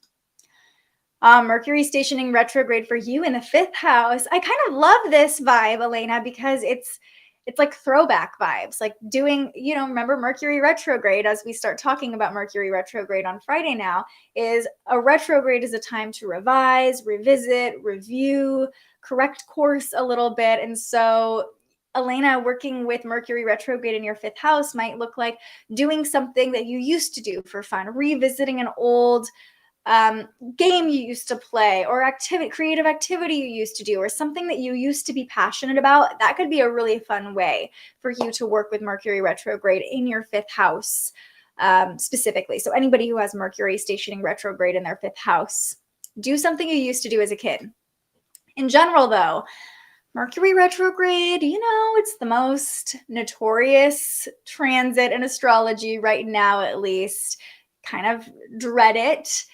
Mercury stationing retrograde for you in the 5th house. I kind of love this vibe, Elena, because it's like throwback vibes, like doing, remember Mercury retrograde, as we start talking about Mercury retrograde on Friday now, is a retrograde is a time to revise, revisit, review, correct course a little bit. And so Elena, working with Mercury retrograde in your 5th house might look like doing something that you used to do for fun, revisiting an old game you used to play, or creative activity you used to do, or something that you used to be passionate about. That could be a really fun way for you to work with Mercury retrograde in your 5th house, specifically. So anybody who has Mercury stationing retrograde in their 5th house, do something you used to do as a kid. In general, though, Mercury retrograde, it's the most notorious transit in astrology right now, at least. Kind of dread it.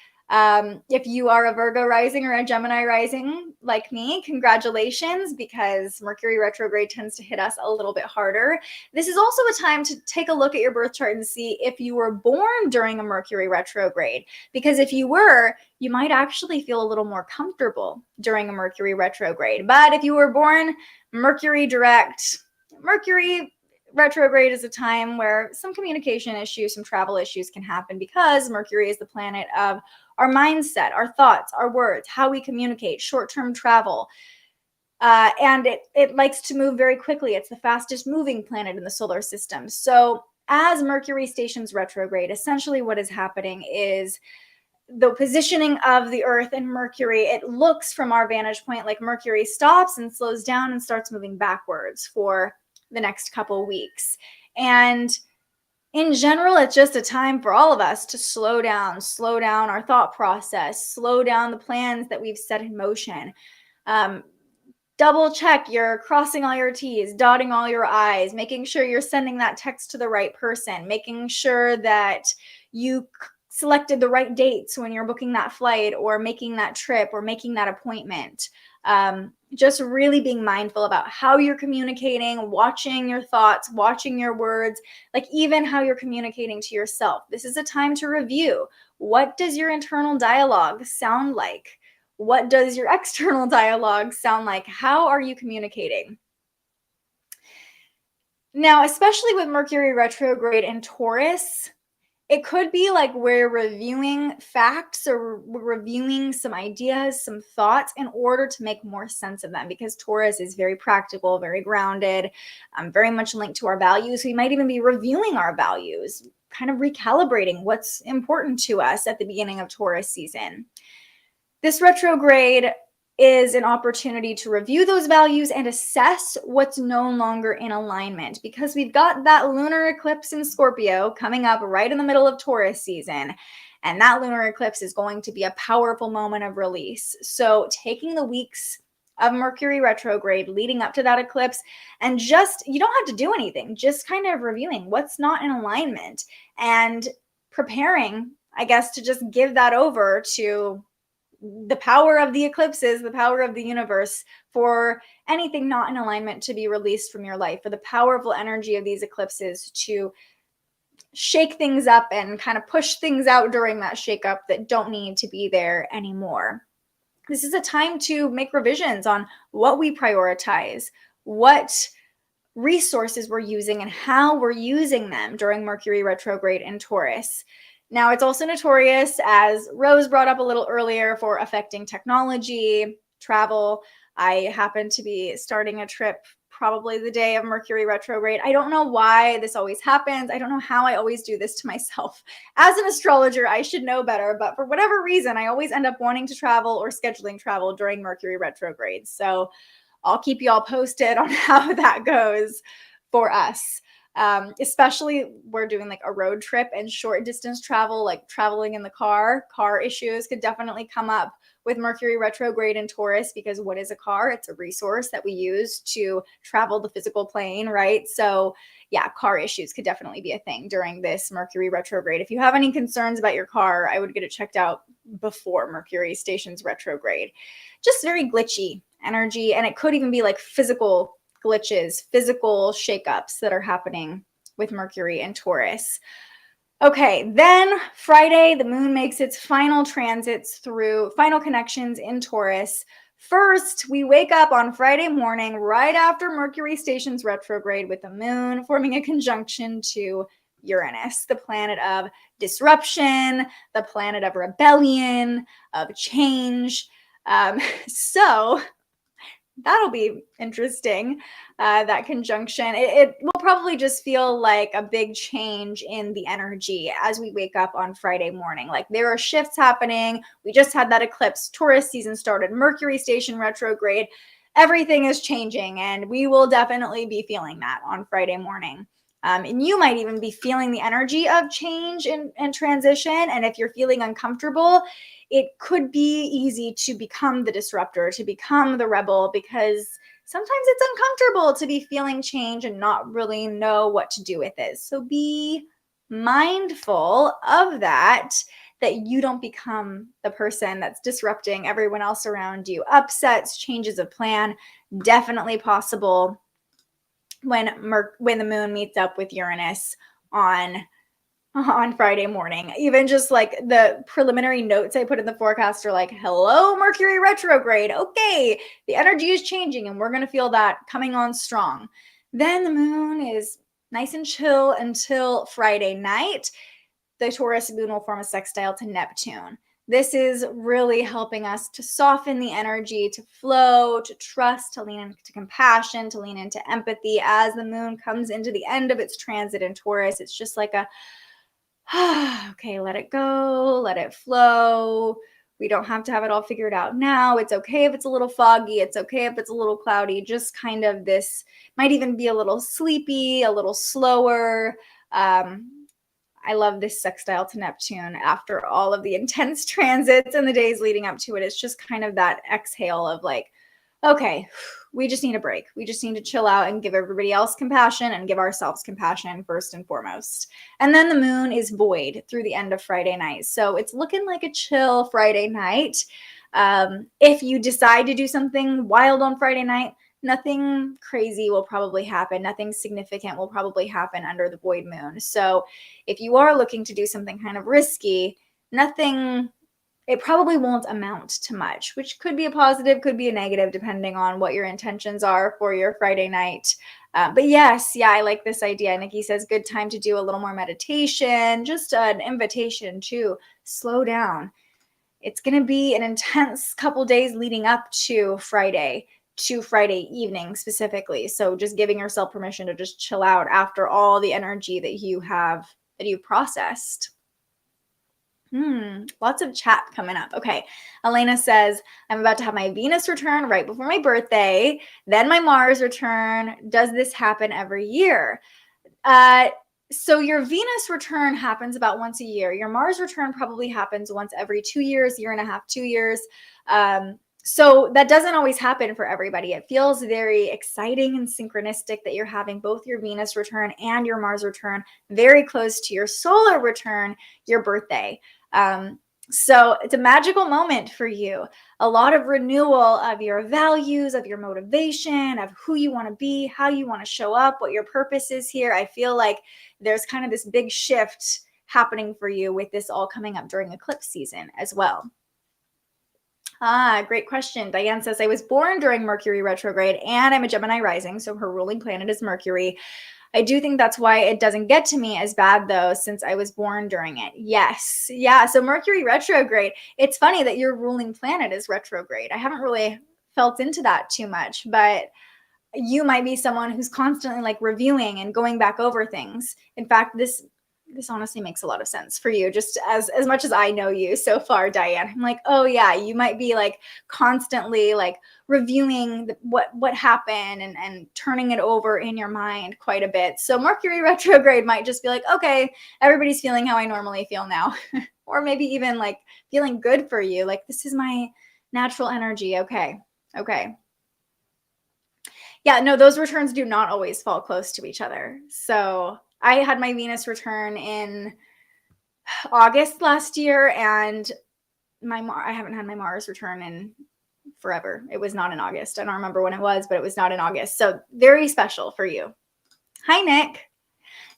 If you are a Virgo rising or a Gemini rising like me, congratulations, because Mercury retrograde tends to hit us a little bit harder. This is also a time to take a look at your birth chart and see if you were born during a Mercury retrograde, because if you were, you might actually feel a little more comfortable during a Mercury retrograde. But if you were born Mercury direct, Mercury retrograde is a time where some communication issues, some travel issues can happen, because Mercury is the planet of our mindset, our thoughts, our words, how we communicate, short-term travel. And it likes to move very quickly. It's the fastest moving planet in the solar system. So as Mercury stations retrograde, essentially what is happening is the positioning of the Earth and Mercury. It looks from our vantage point like Mercury stops and slows down and starts moving backwards for the next couple weeks. And in general, it's just a time for all of us to slow down our thought process, slow down the plans that we've set in motion. Double check you're crossing all your T's, dotting all your I's, making sure you're sending that text to the right person, making sure that you selected the right dates when you're booking that flight or making that trip or making that appointment. Just really being mindful about how you're communicating, watching your thoughts, watching your words, like even how you're communicating to yourself. This is a time to review. What does your internal dialogue sound like? What does your external dialogue sound like? How are you communicating? Now, especially with Mercury retrograde in Taurus, it could be like we're reviewing facts or we're reviewing some ideas, some thoughts in order to make more sense of them, because Taurus is very practical, very grounded, very much linked to our values. We might even be reviewing our values, kind of recalibrating what's important to us at the beginning of Taurus season. This retrograde is an opportunity to review those values and assess what's no longer in alignment, because we've got that lunar eclipse in Scorpio coming up right in the middle of Taurus season. And that lunar eclipse is going to be a powerful moment of release. So taking the weeks of Mercury retrograde leading up to that eclipse, and just, you don't have to do anything, just kind of reviewing what's not in alignment and preparing, I guess, to just give that over to the power of the eclipses, the power of the universe, for anything not in alignment to be released from your life, for the powerful energy of these eclipses to shake things up and kind of push things out during that shakeup that don't need to be there anymore. This is a time to make revisions on what we prioritize, what resources we're using, and how we're using them during Mercury retrograde in Taurus. Now, it's also notorious, as Rose brought up a little earlier, for affecting technology, travel. I happen to be starting a trip probably the day of Mercury retrograde. I don't know why this always happens. I don't know how I always do this to myself. As an astrologer, I should know better, but for whatever reason, I always end up wanting to travel or scheduling travel during Mercury retrograde. So I'll keep you all posted on how that goes for us. Especially we're doing like a road trip and short distance travel, like traveling in the car issues could definitely come up with Mercury retrograde in Taurus, because what is a car? It's a resource that we use to travel the physical plane, right? So yeah, car issues could definitely be a thing during this Mercury retrograde. If you have any concerns about your car, I would get it checked out before Mercury stations retrograde. Just very glitchy energy, and it could even be like physical glitches, physical shakeups that are happening with Mercury and Taurus. Okay, then Friday, the moon makes its final transits through final connections in Taurus. First, we wake up on Friday morning right after Mercury stations retrograde with the moon forming a conjunction to Uranus, the planet of disruption, the planet of rebellion, of change. So that'll be interesting, that conjunction. It will probably just feel like a big change in the energy as we wake up on Friday morning. Like, there are shifts happening. We just had that eclipse. Taurus season started. Mercury station retrograde. Everything is changing, and we will definitely be feeling that on Friday morning. And you might even be feeling the energy of change and transition. And if you're feeling uncomfortable, it could be easy to become the disruptor, to become the rebel, because sometimes it's uncomfortable to be feeling change and not really know what to do with it. So be mindful of that you don't become the person that's disrupting everyone else around you. Upsets, changes of plan, definitely possible when the moon meets up with Uranus on Friday morning. Even just like the preliminary notes I put in the forecast are like, hello, Mercury retrograde. Okay, the energy is changing and we're going to feel that coming on strong. Then the moon is nice and chill until Friday night. The Taurus moon will form a sextile to Neptune. This is really helping us to soften the energy, to flow, to trust, to lean into compassion, to lean into empathy. As the moon comes into the end of its transit in Taurus, it's just like a, okay, let it go, let it flow. We don't have to have it all figured out now. It's okay if it's a little foggy. It's okay if it's a little cloudy. Just kind of this, might even be a little sleepy, a little slower. I love this sextile to Neptune after all of the intense transits and the days leading up to it. It's just kind of that exhale of like, okay, we just need a break. We just need to chill out and give everybody else compassion and give ourselves compassion first and foremost. And then the moon is void through the end of Friday night. So it's looking like a chill Friday night. If you decide to do something wild on Friday night, nothing crazy will probably happen. Nothing significant will probably happen under the void moon. So if you are looking to do something kind of risky, it probably won't amount to much, which could be a positive, could be a negative, depending on what your intentions are for your Friday night. But yes, I like this idea. Nikki says, good time to do a little more meditation, just an invitation to slow down. It's going to be an intense couple days leading up to Friday evening specifically. So just giving yourself permission to just chill out after all the energy that you've processed. Lots of chat coming up. Okay. Elena says, I'm about to have my Venus return right before my birthday, then my Mars return. Does this happen every year? So your Venus return happens about once a year. Your Mars return probably happens once every 2 years, year and a half, 2 years. So that doesn't always happen for everybody. It feels very exciting and synchronistic that you're having both your Venus return and your Mars return very close to your solar return, your birthday. So it's a magical moment for you. A lot of renewal of your values, of your motivation, of who you want to be, how you want to show up, what your purpose is here. I feel like there's kind of this big shift happening for you with this all coming up during eclipse season as well. Great question. Diane says, I was born during Mercury retrograde and I'm a Gemini rising, so her ruling planet is Mercury. I do think that's why it doesn't get to me as bad, though, since I was born during it. Yes. Yeah. So Mercury retrograde, it's funny that your ruling planet is retrograde. I haven't really felt into that too much, but you might be someone who's constantly like reviewing and going back over things. In fact, this honestly makes a lot of sense for you, just as much as I know you so far, Diane. I'm like, oh yeah, you might be like constantly like reviewing what happened and turning it over in your mind quite a bit. So Mercury retrograde might just be like, okay, everybody's feeling how I normally feel now. Or maybe even like feeling good for you. Like, this is my natural energy. Okay. Yeah, no, those returns do not always fall close to each other. So I had my Venus return in August last year, and I haven't had my Mars return in forever. It was not in August. I don't remember when it was, but it was not in August. So very special for you. Hi, Nick.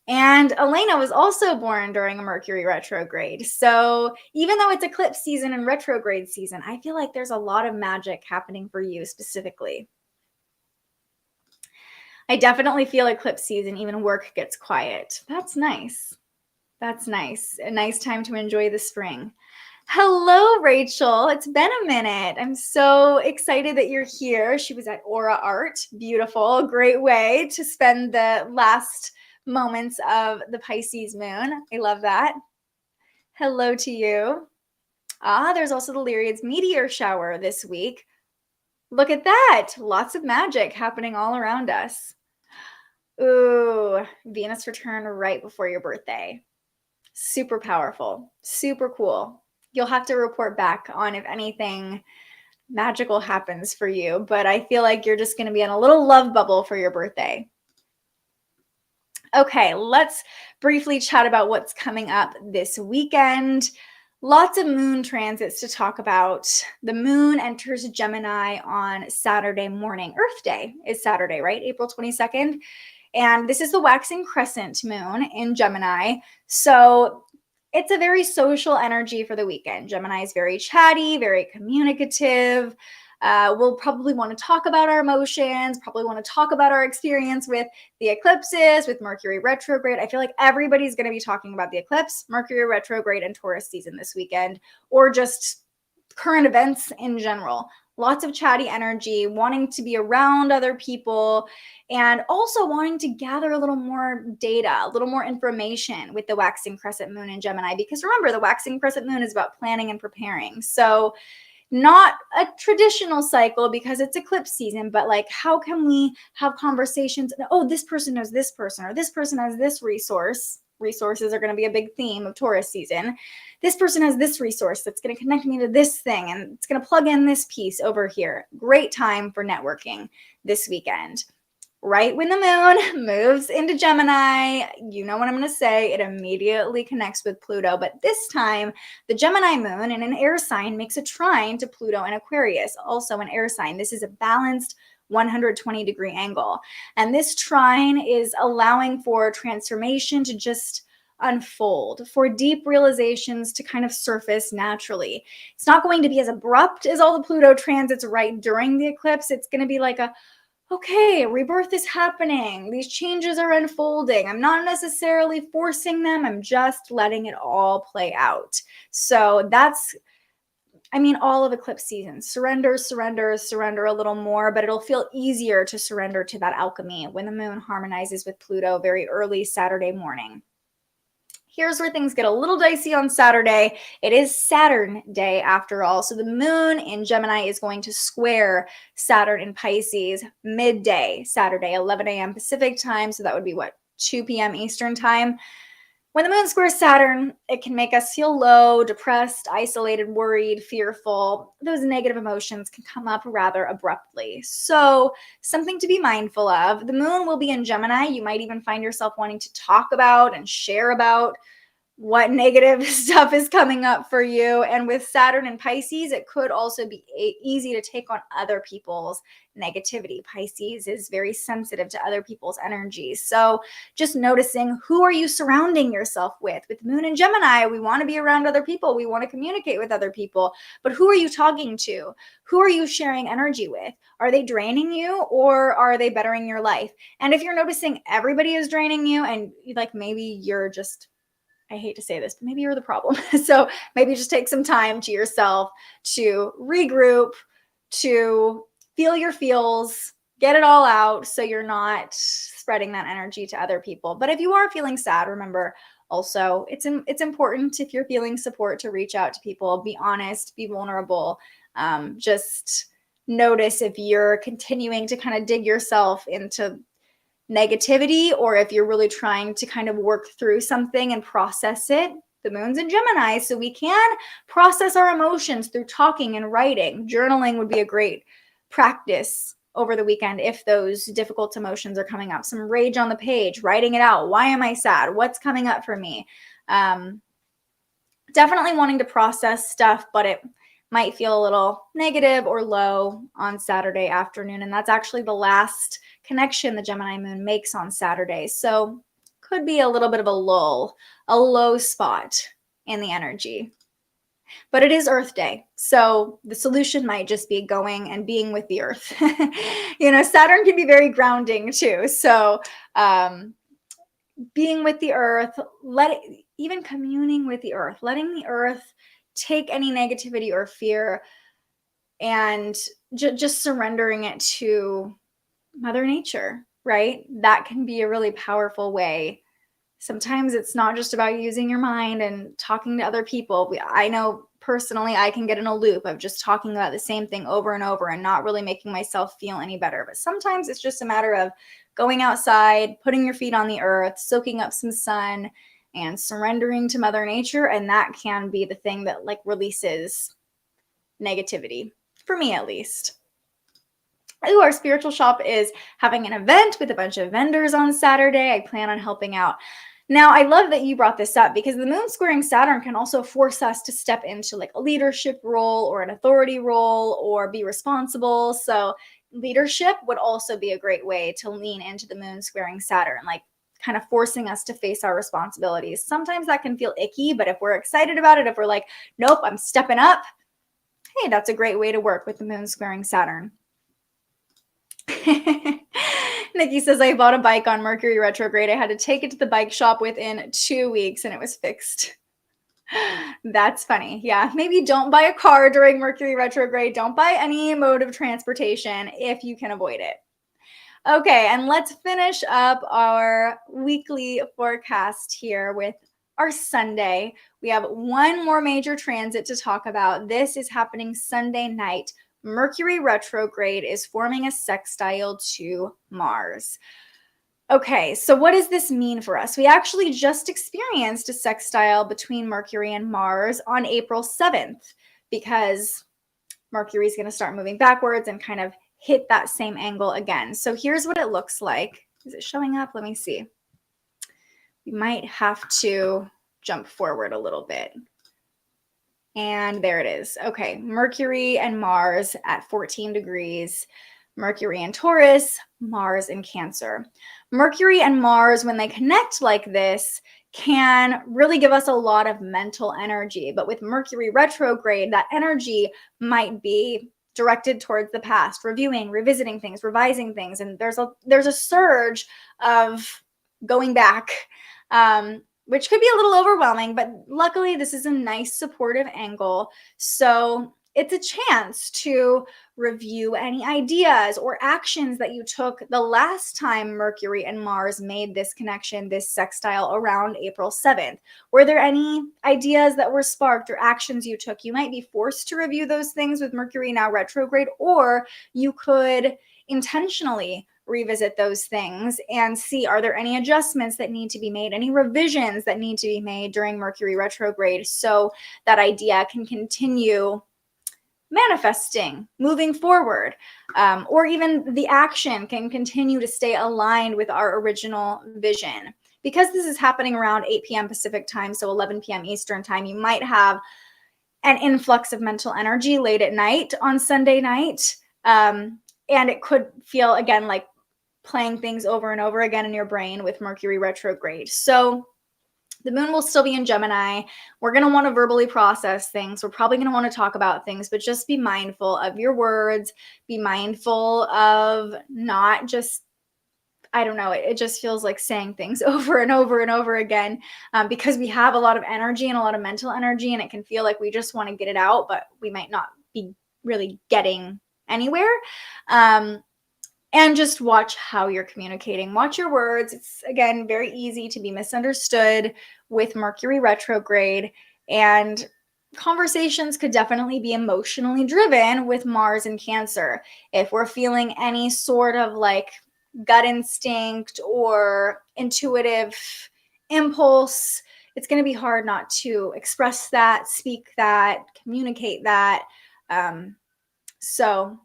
And Elena was also born during a Mercury retrograde. So even though it's eclipse season and retrograde season, I feel like there's a lot of magic happening for you specifically. I definitely feel eclipse season, even work gets quiet. That's nice. That's nice. A nice time to enjoy the spring. Hello, Rachel. It's been a minute. I'm so excited that you're here. She was at Aura Art. Beautiful. Great way to spend the last moments of the Pisces moon. I love that. Hello to you. There's also the Lyriads meteor shower this week. Look at that. Lots of magic happening all around us. Ooh, Venus return right before your birthday. Super powerful, super cool. You'll have to report back on if anything magical happens for you, but I feel like you're just going to be in a little love bubble for your birthday. Okay, let's briefly chat about what's coming up this weekend. Lots of moon transits to talk about. The moon enters Gemini on Saturday morning. Earth Day is Saturday, right? April 22nd. And this is the waxing crescent moon in Gemini. So it's a very social energy for the weekend. Gemini is very chatty, very communicative. We'll probably want to talk about our emotions, probably want to talk about our experience with the eclipses, with Mercury retrograde. I feel like everybody's going to be talking about the eclipse, Mercury retrograde, and Taurus season this weekend, or just current events in general. Lots of chatty energy, wanting to be around other people, and also wanting to gather a little more data, a little more information with the waxing crescent moon in Gemini. Because remember, the waxing crescent moon is about planning and preparing. So not a traditional cycle because it's eclipse season, but like, how can we have conversations? Oh, this person knows this person, or this person has this resource. Resources are going to be a big theme of Taurus season. This person has this resource that's going to connect me to this thing, and it's going to plug in this piece over here. Great time for networking this weekend. Right when the moon moves into Gemini, you know what I'm going to say, it immediately connects with Pluto. But this time, the Gemini moon in an air sign makes a trine to Pluto in Aquarius, also an air sign. This is a balanced 120-degree angle. And this trine is allowing for transformation to just unfold, for deep realizations to kind of surface naturally. It's not going to be as abrupt as all the Pluto transits right during the eclipse. It's going to be like okay, rebirth is happening. These changes are unfolding. I'm not necessarily forcing them. I'm just letting it all play out. So that's, all of eclipse season. Surrender a little more, but it'll feel easier to surrender to that alchemy when the moon harmonizes with Pluto very early Saturday morning. Here's where things get a little dicey on Saturday. It is Saturn day after all. So the moon in Gemini is going to square Saturn in Pisces midday Saturday, 11 a.m. Pacific time. So that would be what, 2 p.m. Eastern time. When the moon squares Saturn, it can make us feel low, depressed, isolated, worried, fearful. Those negative emotions can come up rather abruptly. So something to be mindful of. The moon will be in Gemini. You might even find yourself wanting to talk about and share about what negative stuff is coming up for you. And with Saturn and Pisces, it could also be easy to take on other people's negativity. Pisces is very sensitive to other people's energies. So just noticing, who are you surrounding yourself with? With Moon and Gemini, we want to be around other people. We want to communicate with other people. But who are you talking to? Who are you sharing energy with? Are they draining you or are they bettering your life? And if you're noticing everybody is draining you and like maybe you're just, I hate to say this, but maybe you're the problem. So maybe just take some time to yourself to regroup, to feel your feels, get it all out so you're not spreading that energy to other people. But if you are feeling sad, remember also it's important, if you're feeling support, to reach out to people, be honest, be vulnerable. Just notice if you're continuing to kind of dig yourself into negativity, or if you're really trying to kind of work through something and process it. The moon's in Gemini, so we can process our emotions through talking and writing. Journaling would be a great practice over the weekend if those difficult emotions are coming up. Some rage on the page, writing it out. Why am I sad? What's coming up for me? Definitely wanting to process stuff, but it might feel a little negative or low on Saturday afternoon. And that's actually the last connection the Gemini moon makes on Saturday. So could be a little bit of a lull, a low spot in the energy. But it is Earth Day. So the solution might just be going and being with the Earth. Saturn can be very grounding too. So being with the Earth, even communing with the Earth, letting the Earth take any negativity or fear and just surrendering it to Mother Nature, right? That can be a really powerful way. Sometimes it's not just about using your mind and talking to other people. I know personally I can get in a loop of just talking about the same thing over and over and not really making myself feel any better. But sometimes it's just a matter of going outside, putting your feet on the earth, soaking up some sun, and surrendering to Mother Nature. And that can be the thing that releases negativity, for me at least. Ooh, our spiritual shop is having an event with a bunch of vendors on Saturday. I plan on helping out. Now, I love that you brought this up because the moon squaring Saturn can also force us to step into a leadership role or an authority role or be responsible. So leadership would also be a great way to lean into the moon squaring Saturn, kind of forcing us to face our responsibilities. Sometimes that can feel icky, but if we're excited about it, if we're like, nope, I'm stepping up, hey, that's a great way to work with the moon squaring Saturn. Nikki says, I bought a bike on Mercury Retrograde. I had to take it to the bike shop within 2 weeks and it was fixed. That's funny. Yeah, maybe don't buy a car during Mercury Retrograde. Don't buy any mode of transportation if you can avoid it. Okay, and let's finish up our weekly forecast here with our Sunday. We have one more major transit to talk about. This is happening Sunday night. Mercury retrograde is forming a sextile to Mars. Okay, so what does this mean for us? We actually just experienced a sextile between Mercury and Mars on April 7th because Mercury is going to start moving backwards and kind of hit that same angle again. So here's what it looks like. Is it showing up? Let me see. We might have to jump forward a little bit. And there it is. Okay, Mercury and Mars at 14 degrees. Mercury in Taurus, Mars in Cancer. Mercury and Mars, when they connect like this, can really give us a lot of mental energy. But with Mercury retrograde, that energy might be directed towards the past, reviewing, revisiting things, revising things. And there's a surge of going back, which could be a little overwhelming, but luckily this is a nice supportive angle. So it's a chance to review any ideas or actions that you took the last time Mercury and Mars made this connection, this sextile, around April 7th. Were there any ideas that were sparked or actions you took? You might be forced to review those things with Mercury now retrograde, or you could intentionally revisit those things and see, are there any adjustments that need to be made, any revisions that need to be made during Mercury retrograde, so that idea can continue manifesting, moving forward, or even the action can continue to stay aligned with our original vision. Because this is happening around 8 p.m. Pacific time, so 11 p.m. Eastern time, you might have an influx of mental energy late at night on Sunday night. And it could feel, again, like playing things over and over again in your brain with Mercury retrograde. So the moon will still be in Gemini. We're going to want to verbally process things. We're probably going to want to talk about things, but just be mindful of your words. Be mindful of not just, I don't know, it just feels like saying things over and over and over again, because we have a lot of energy and a lot of mental energy, and it can feel like we just want to get it out, but we might not be really getting anywhere. And just watch how you're communicating. Watch your words. It's, again, very easy to be misunderstood with Mercury retrograde. And conversations could definitely be emotionally driven with Mars in Cancer. If we're feeling any sort of like gut instinct or intuitive impulse, it's going to be hard not to express that, speak that, communicate that. So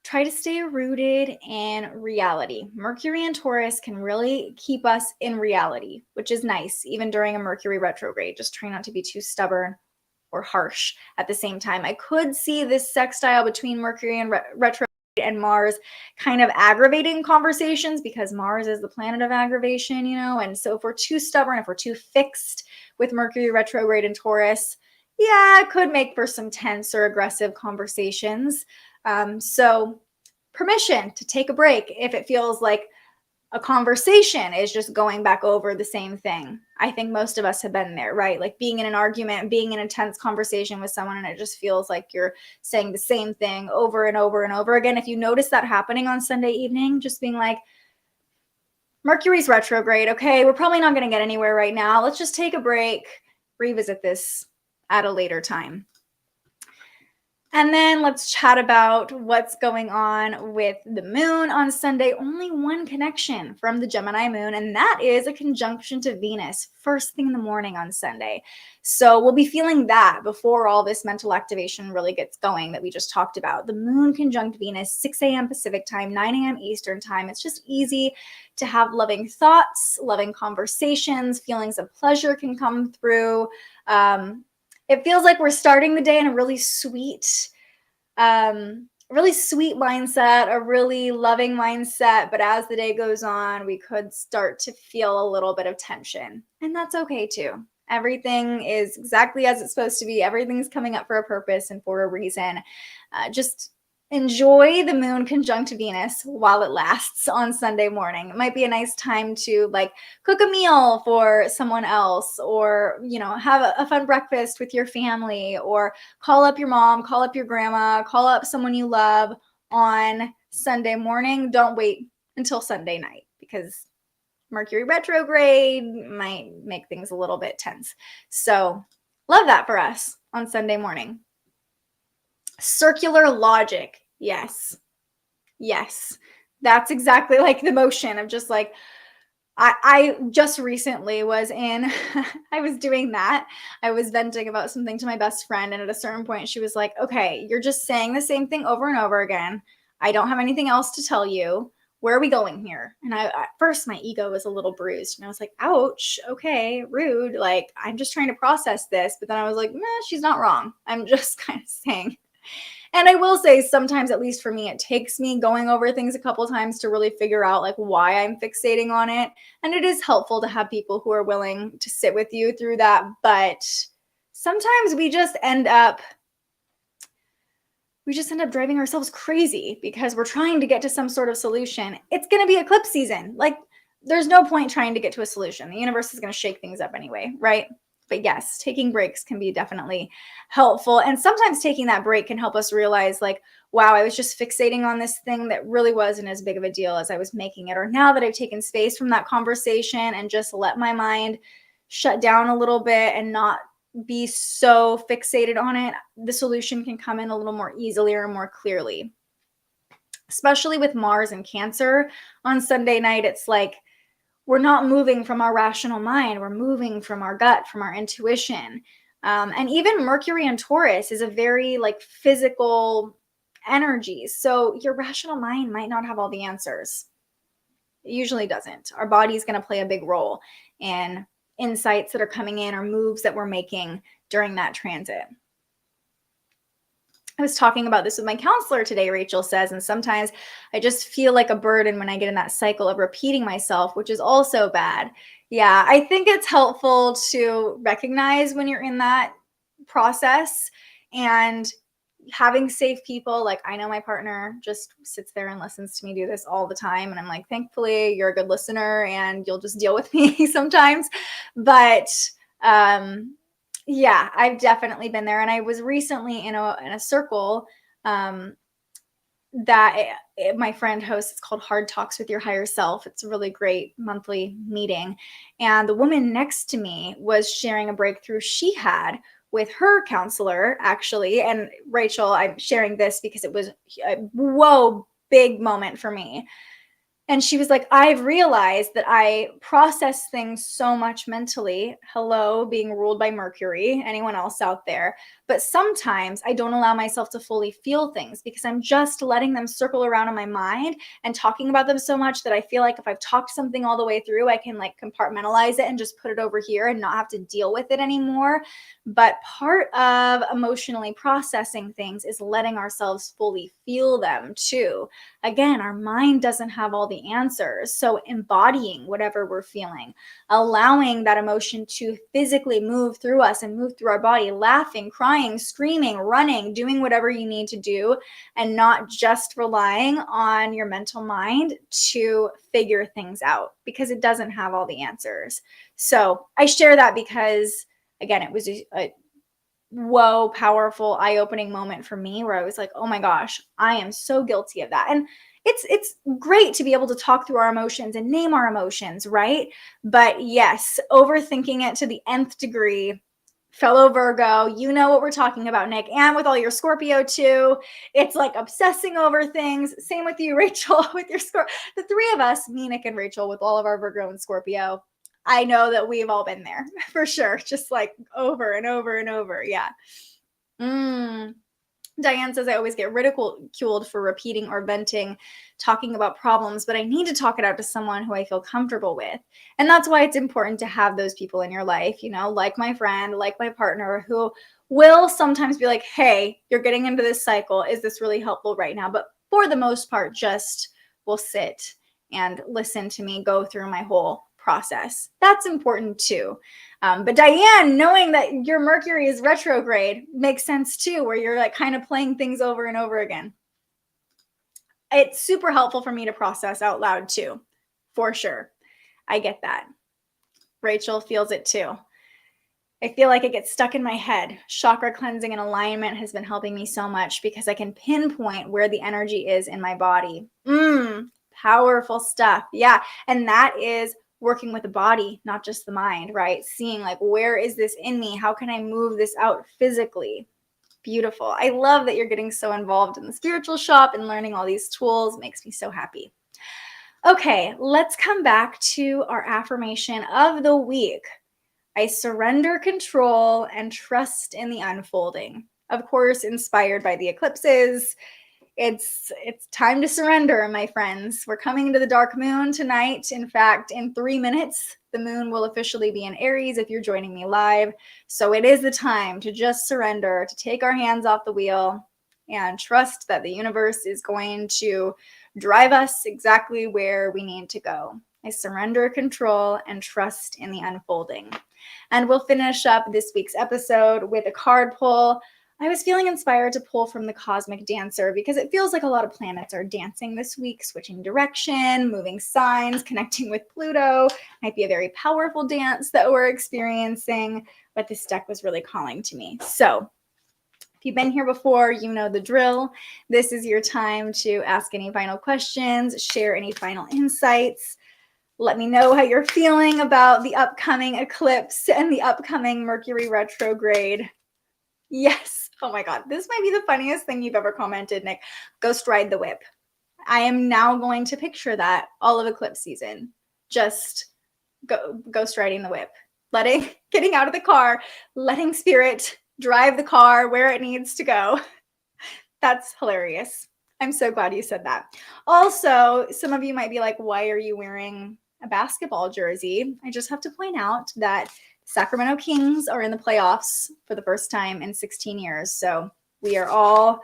try to stay rooted in reality. Mercury and Taurus can really keep us in reality, which is nice, even during a Mercury retrograde. Just try not to be too stubborn or harsh at the same time. I could see this sextile between Mercury and retrograde and Mars kind of aggravating conversations, because Mars is the planet of aggravation, you know? And so if we're too stubborn, if we're too fixed with Mercury retrograde and Taurus, yeah, it could make for some tense or aggressive conversations. So permission to take a break if it feels like a conversation is just going back over the same thing. I think most of us have been there, right? Like being in an argument, being in a tense conversation with someone, and it just feels like you're saying the same thing over and over and over again. If you notice that happening on Sunday evening, just being like, Mercury's retrograde. Okay, we're probably not going to get anywhere right now. Let's just take a break, revisit this at a later time. And then let's chat about what's going on with the moon on Sunday. Only one connection from the Gemini moon, and that is a conjunction to Venus first thing in the morning on Sunday. So we'll be feeling that before all this mental activation really gets going that we just talked about. The moon conjunct Venus, 6 a.m. Pacific time, 9 a.m. Eastern time. It's just easy to have loving thoughts, loving conversations, feelings of pleasure can come through. It feels like we're starting the day in a really sweet mindset, a really loving mindset. But as the day goes on, we could start to feel a little bit of tension. And that's okay too. Everything is exactly as it's supposed to be. Everything's coming up for a purpose and for a reason. Just enjoy the moon conjunct Venus while it lasts on Sunday morning. It might be a nice time to like cook a meal for someone else, or, you know, have a fun breakfast with your family, or call up your mom, call up your grandma, call up someone you love on Sunday morning. Don't wait until Sunday night, because Mercury retrograde might make things a little bit tense. So love that for us on Sunday morning. Circular logic. Yes. That's exactly like the motion of just like, I just recently was in, I was doing that. I was venting about something to my best friend. And at a certain point, she was like, okay, you're just saying the same thing over and over again. I don't have anything else to tell you. Where are we going here? And at first my ego was a little bruised, and I was like, ouch, okay, rude. Like, I'm just trying to process this. But then I was like, nah, she's not wrong. I'm just kind of saying. And I will say, sometimes, at least for me, it takes me going over things a couple times to really figure out like why I'm fixating on it. And it is helpful to have people who are willing to sit with you through that. But sometimes we just end up driving ourselves crazy because we're trying to get to some sort of solution. It's going to be eclipse season. Like, there's no point trying to get to a solution. The universe is going to shake things up anyway, right? But yes, taking breaks can be definitely helpful. And sometimes taking that break can help us realize like, wow, I was just fixating on this thing that really wasn't as big of a deal as I was making it. Or now that I've taken space from that conversation and just let my mind shut down a little bit and not be so fixated on it, the solution can come in a little more easily or more clearly. Especially with Mars and Cancer on Sunday night, it's like, we're not moving from our rational mind. We're moving from our gut, from our intuition. And even Mercury and Taurus is a very like physical energy. So your rational mind might not have all the answers. It usually doesn't. Our body's going to play a big role in insights that are coming in or moves that we're making during that transit. I was talking about this with my counselor today, Rachel says, and sometimes I just feel like a burden when I get in that cycle of repeating myself, which is also bad. Yeah, I think it's helpful to recognize when you're in that process and having safe people. Like I know my partner just sits there and listens to me do this all the time. And I'm like, thankfully, you're a good listener and you'll just deal with me sometimes. But yeah, I've definitely been there. And I was recently in a circle that my friend hosts. It's called Hard Talks with Your Higher Self. It's a really great monthly meeting. And the woman next to me was sharing a breakthrough she had with her counselor, actually. And Rachel, I'm sharing this because it was a whoa, big moment for me. And she was like, I've realized that I process things so much mentally. Hello, being ruled by Mercury, anyone else out there. But sometimes I don't allow myself to fully feel things because I'm just letting them circle around in my mind and talking about them so much that I feel like if I've talked something all the way through, I can like compartmentalize it and just put it over here and not have to deal with it anymore. But part of emotionally processing things is letting ourselves fully feel them too. Again, our mind doesn't have all the answers. So embodying whatever we're feeling, allowing that emotion to physically move through us and move through our body, laughing, crying, screaming, running, doing whatever you need to do, and not just relying on your mental mind to figure things out because it doesn't have all the answers. So I share that because, again, it was a whoa, powerful, eye-opening moment for me where I was like, oh my gosh, I am so guilty of that. And it's great to be able to talk through our emotions and name our emotions, right? But yes, overthinking it to the nth degree, fellow Virgo, you know what we're talking about, Nick, and with all your Scorpio too. It's like obsessing over things. Same with you, Rachel, with your Scorpio. The three of us, me, Nick, and Rachel, with all of our Virgo and Scorpio, I know that we've all been there for sure. Just like over and over and over. Yeah. Diane says, I always get ridiculed for repeating or venting, talking about problems, but I need to talk it out to someone who I feel comfortable with. And that's why it's important to have those people in your life, you know, like my friend, like my partner, who will sometimes be like, hey, you're getting into this cycle. Is this really helpful right now? But for the most part, just will sit and listen to me go through my whole process. That's important too. But Diane, knowing that your Mercury is retrograde makes sense too, where you're like kind of playing things over and over again. It's super helpful for me to process out loud too, for sure. I get that. Rachel feels it too. I feel like it gets stuck in my head. Chakra cleansing and alignment has been helping me so much because I can pinpoint where the energy is in my body. Powerful stuff. Yeah. And that is working with the body, not just the mind, right? Seeing like, where is this in me? How can I move this out physically? Beautiful. I love that you're getting so involved in the spiritual shop and learning all these tools. Makes me so happy. Okay, let's come back to our affirmation of the week. I surrender control and trust in the unfolding. Of course, inspired by the eclipses. It's time to surrender, my friends. We're coming to the dark moon tonight. In fact, in 3 minutes, the moon will officially be in Aries if you're joining me live. So it is the time to just surrender, to take our hands off the wheel and trust that the universe is going to drive us exactly where we need to go. I surrender control and trust in the unfolding. And we'll finish up this week's episode with a card pull. I was feeling inspired to pull from the Cosmic Dancer because it feels like a lot of planets are dancing this week, switching direction, moving signs, connecting with Pluto. Might be a very powerful dance that we're experiencing. but this deck was really calling to me. So if you've been here before, you know the drill. This is your time to ask any final questions, share any final insights. Let me know how you're feeling about the upcoming eclipse and the upcoming Mercury retrograde. Yes. Oh my God. This might be the funniest thing you've ever commented, Nick. Ghost ride the whip. I am now going to picture that all of eclipse season. Just ghost riding the whip. Getting out of the car, letting spirit drive the car where it needs to go. That's hilarious. I'm so glad you said that. Also, some of you might be like, why are you wearing a basketball jersey? I just have to point out that Sacramento Kings are in the playoffs for the first time in 16 years. So we are all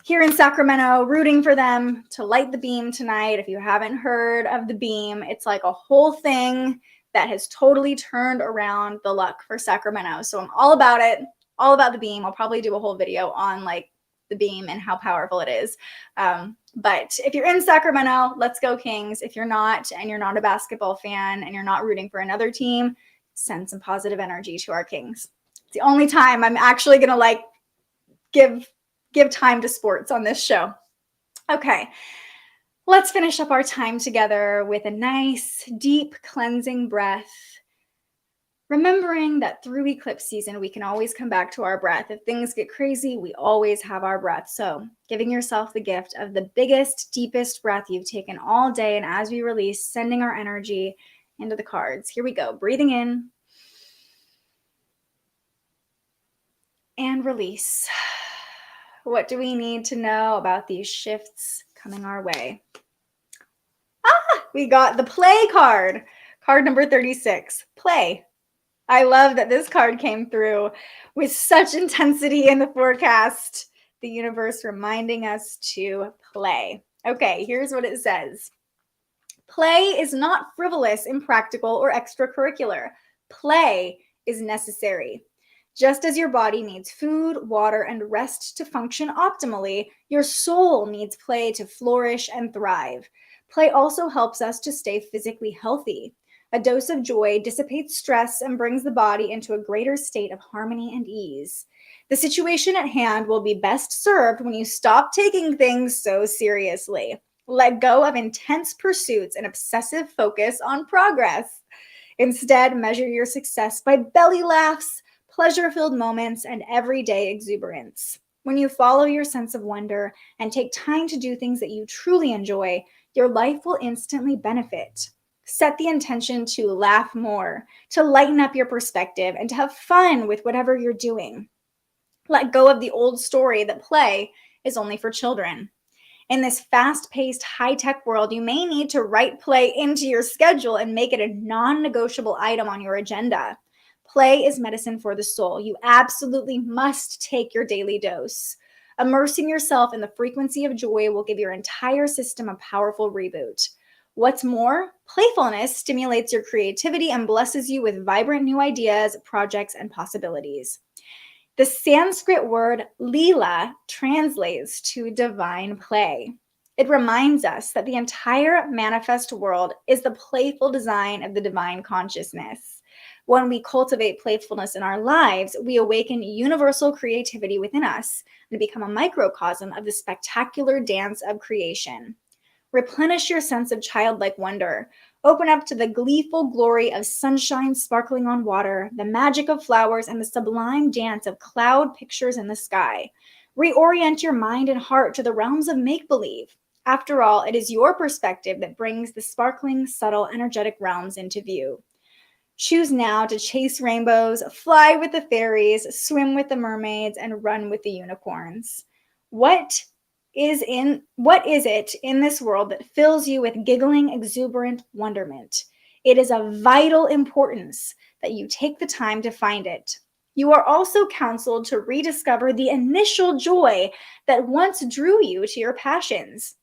here in Sacramento rooting for them to light the beam tonight. If you haven't heard of the beam, it's like a whole thing that has totally turned around the luck for Sacramento. So I'm all about it. All about the beam. I'll probably do a whole video on like the beam and how powerful it is. But if you're in Sacramento, let's go Kings. If you're not, and you're not a basketball fan and you're not rooting for another team, send some positive energy to our Kings. It's the only time I'm actually going to like give time to sports on this show. Okay. Let's finish up our time together with a nice, deep, cleansing breath. Remembering that through eclipse season, we can always come back to our breath. If things get crazy, we always have our breath. So giving yourself the gift of the biggest, deepest breath you've taken all day. And as we release, sending our energy into the cards. Here we go. Breathing in and release. What do we need to know about these shifts coming our way? We got the play card. Card number 36, play. I love that this card came through with such intensity in the forecast. The universe reminding us to play. Okay, here's what it says. Play is not frivolous, impractical, or extracurricular. Play is necessary. Just as your body needs food, water, and rest to function optimally, your soul needs play to flourish and thrive. Play also helps us to stay physically healthy. A dose of joy dissipates stress and brings the body into a greater state of harmony and ease. The situation at hand will be best served when you stop taking things so seriously. Let go of intense pursuits and obsessive focus on progress. Instead, measure your success by belly laughs, pleasure-filled moments, and everyday exuberance. When you follow your sense of wonder and take time to do things that you truly enjoy, your life will instantly benefit. Set the intention to laugh more, to lighten up your perspective, and to have fun with whatever you're doing. Let go of the old story that play is only for children. In this fast-paced, high-tech world, you may need to write play into your schedule and make it a non-negotiable item on your agenda. Play is medicine for the soul. You absolutely must take your daily dose. Immersing yourself in the frequency of joy will give your entire system a powerful reboot. What's more, playfulness stimulates your creativity and blesses you with vibrant new ideas, projects, and possibilities. The Sanskrit word Leela translates to divine play. It reminds us that the entire manifest world is the playful design of the divine consciousness. When we cultivate playfulness in our lives, we awaken universal creativity within us and become a microcosm of the spectacular dance of creation. Replenish your sense of childlike wonder. Open up to the gleeful glory of sunshine sparkling on water, the magic of flowers, and the sublime dance of cloud pictures in the sky. Reorient your mind and heart to the realms of make-believe. After all, it is your perspective that brings the sparkling, subtle, energetic realms into view. Choose now to chase rainbows, fly with the fairies, swim with the mermaids, and run with the unicorns. What is it in this world that fills you with giggling, exuberant wonderment? It is of vital importance that you take the time to find it. You are also counseled to rediscover the initial joy that once drew you to your passions.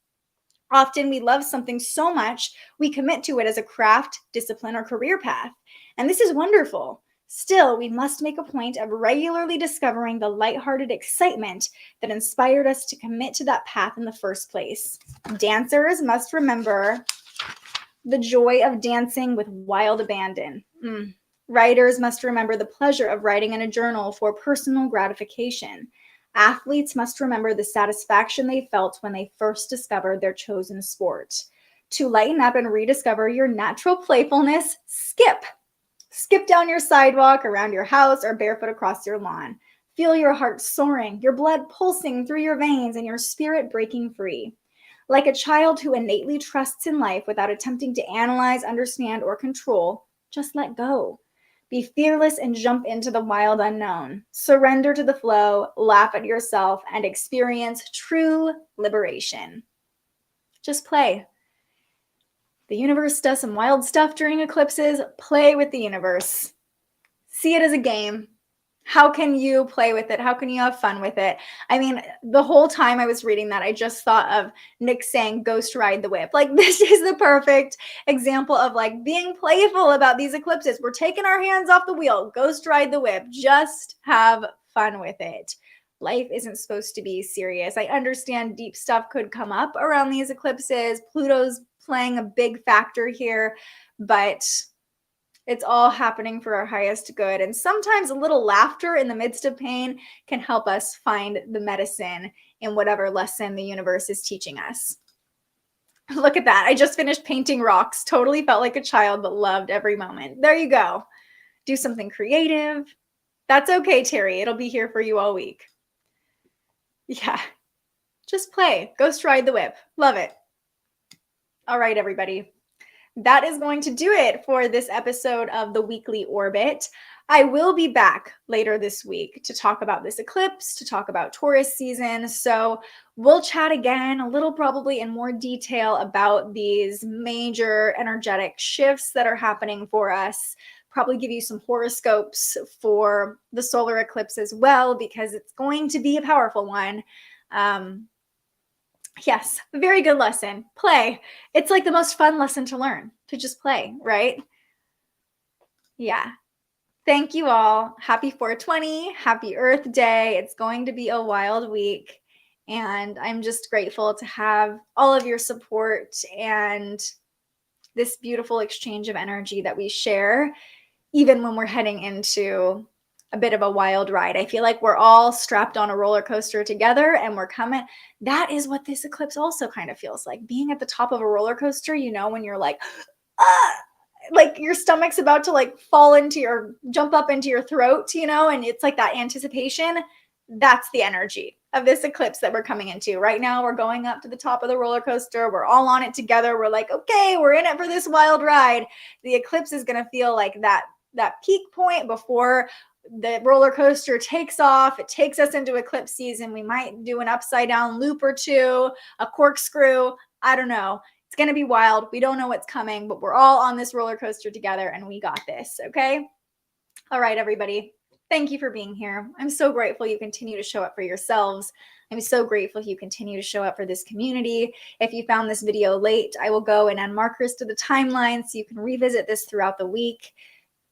Often we love something so much, we commit to it as a craft, discipline, or career path. And this is wonderful. Still, we must make a point of regularly discovering the lighthearted excitement that inspired us to commit to that path in the first place. Dancers must remember the joy of dancing with wild abandon. Writers must remember the pleasure of writing in a journal for personal gratification. Athletes must remember the satisfaction they felt when they first discovered their chosen sport. To lighten up and rediscover your natural playfulness, skip. Skip down your sidewalk, around your house, or barefoot across your lawn. Feel your heart soaring, your blood pulsing through your veins, and your spirit breaking free. Like a child who innately trusts in life without attempting to analyze, understand, or control, just let go. Be fearless and jump into the wild unknown. Surrender to the flow, laugh at yourself, and experience true liberation. Just play. The universe does some wild stuff during eclipses. Play with the universe. See it as a game. How can you play with it? How can you have fun with it? I mean, the whole time I was reading that, I just thought of Nick saying, ghost ride the whip. Like, this is the perfect example of like being playful about these eclipses. We're taking our hands off the wheel. Ghost ride the whip. Just have fun with it. Life isn't supposed to be serious. I understand deep stuff could come up around these eclipses. Pluto's playing a big factor here, but it's all happening for our highest good. And sometimes a little laughter in the midst of pain can help us find the medicine in whatever lesson the universe is teaching us. Look at that. I just finished painting rocks. Totally felt like a child, but loved every moment. There you go. Do something creative. That's okay, Terry. It'll be here for you all week. Yeah. Just play. Ghost ride the whip. Love it. All right, everybody. That is going to do it for this episode of the Weekly Orbit. I will be back later this week to talk about this eclipse, to talk about Taurus season. So we'll chat again a little probably in more detail about these major energetic shifts that are happening for us. Probably give you some horoscopes for the solar eclipse as well, because it's going to be a powerful one. Yes, a very good lesson. Play. It's like the most fun lesson to learn, to just play, right? Yeah. Thank you all. Happy 420. Happy Earth Day. It's going to be a wild week. And I'm just grateful to have all of your support and this beautiful exchange of energy that we share, even when we're heading into a bit of a wild ride. I feel like we're all strapped on a roller coaster together and we're coming. That is what this eclipse also kind of feels like. Being at the top of a roller coaster, you know, when you're like, like your stomach's about to like fall into your, jump up into your throat, you know, and it's like that anticipation. That's the energy of this eclipse that we're coming into. Right now, we're going up to the top of the roller coaster. We're all on it together. We're like, okay, we're in it for this wild ride. The eclipse is going to feel like that peak point before the roller coaster takes off. It takes us into eclipse season. We might do an upside down loop or two, a corkscrew. I don't know. It's going to be wild. We don't know what's coming, but we're all on this roller coaster together and we got this. Okay. All right, everybody. Thank you for being here. I'm so grateful you continue to show up for yourselves. I'm so grateful you continue to show up for this community. If you found this video late, I will go and add markers to the timeline so you can revisit this throughout the week.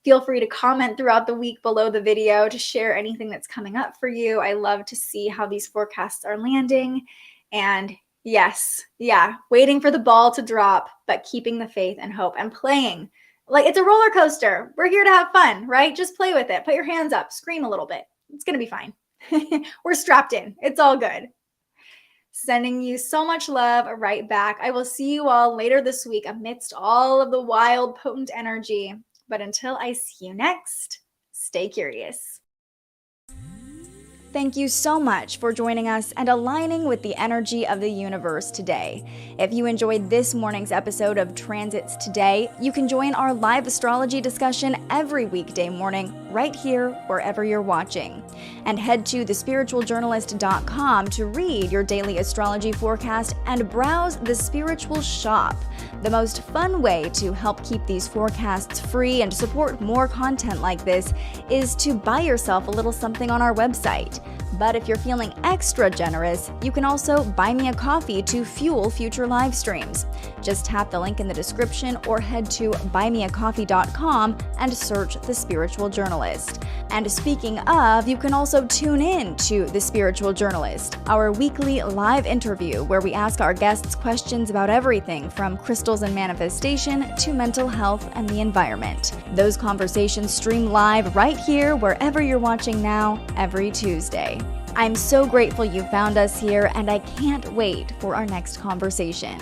Feel free to comment throughout the week below the video to share anything that's coming up for you. I love to see how these forecasts are landing. And yes, yeah, waiting for the ball to drop, but keeping the faith and hope and playing. Like it's a roller coaster. We're here to have fun, right? Just play with it. Put your hands up, scream a little bit. It's going to be fine. We're strapped in. It's all good. Sending you so much love right back. I will see you all later this week amidst all of the wild, potent energy. But until I see you next, stay curious. Thank you so much for joining us and aligning with the energy of the universe today. If you enjoyed this morning's episode of Transits Today, you can join our live astrology discussion every weekday morning right here wherever you're watching. And head to thespiritualjournalist.com to read your daily astrology forecast and browse the Spiritual Shop. The most fun way to help keep these forecasts free and support more content like this is to buy yourself a little something on our website. But if you're feeling extra generous, you can also buy me a coffee to fuel future live streams. Just tap the link in the description or head to buymeacoffee.com and search The Spiritual Journalist. And speaking of, you can also tune in to The Spiritual Journalist, our weekly live interview where we ask our guests questions about everything from crystals and manifestation to mental health and the environment. Those conversations stream live right here wherever you're watching now every Tuesday. I'm so grateful you found us here, and I can't wait for our next conversation.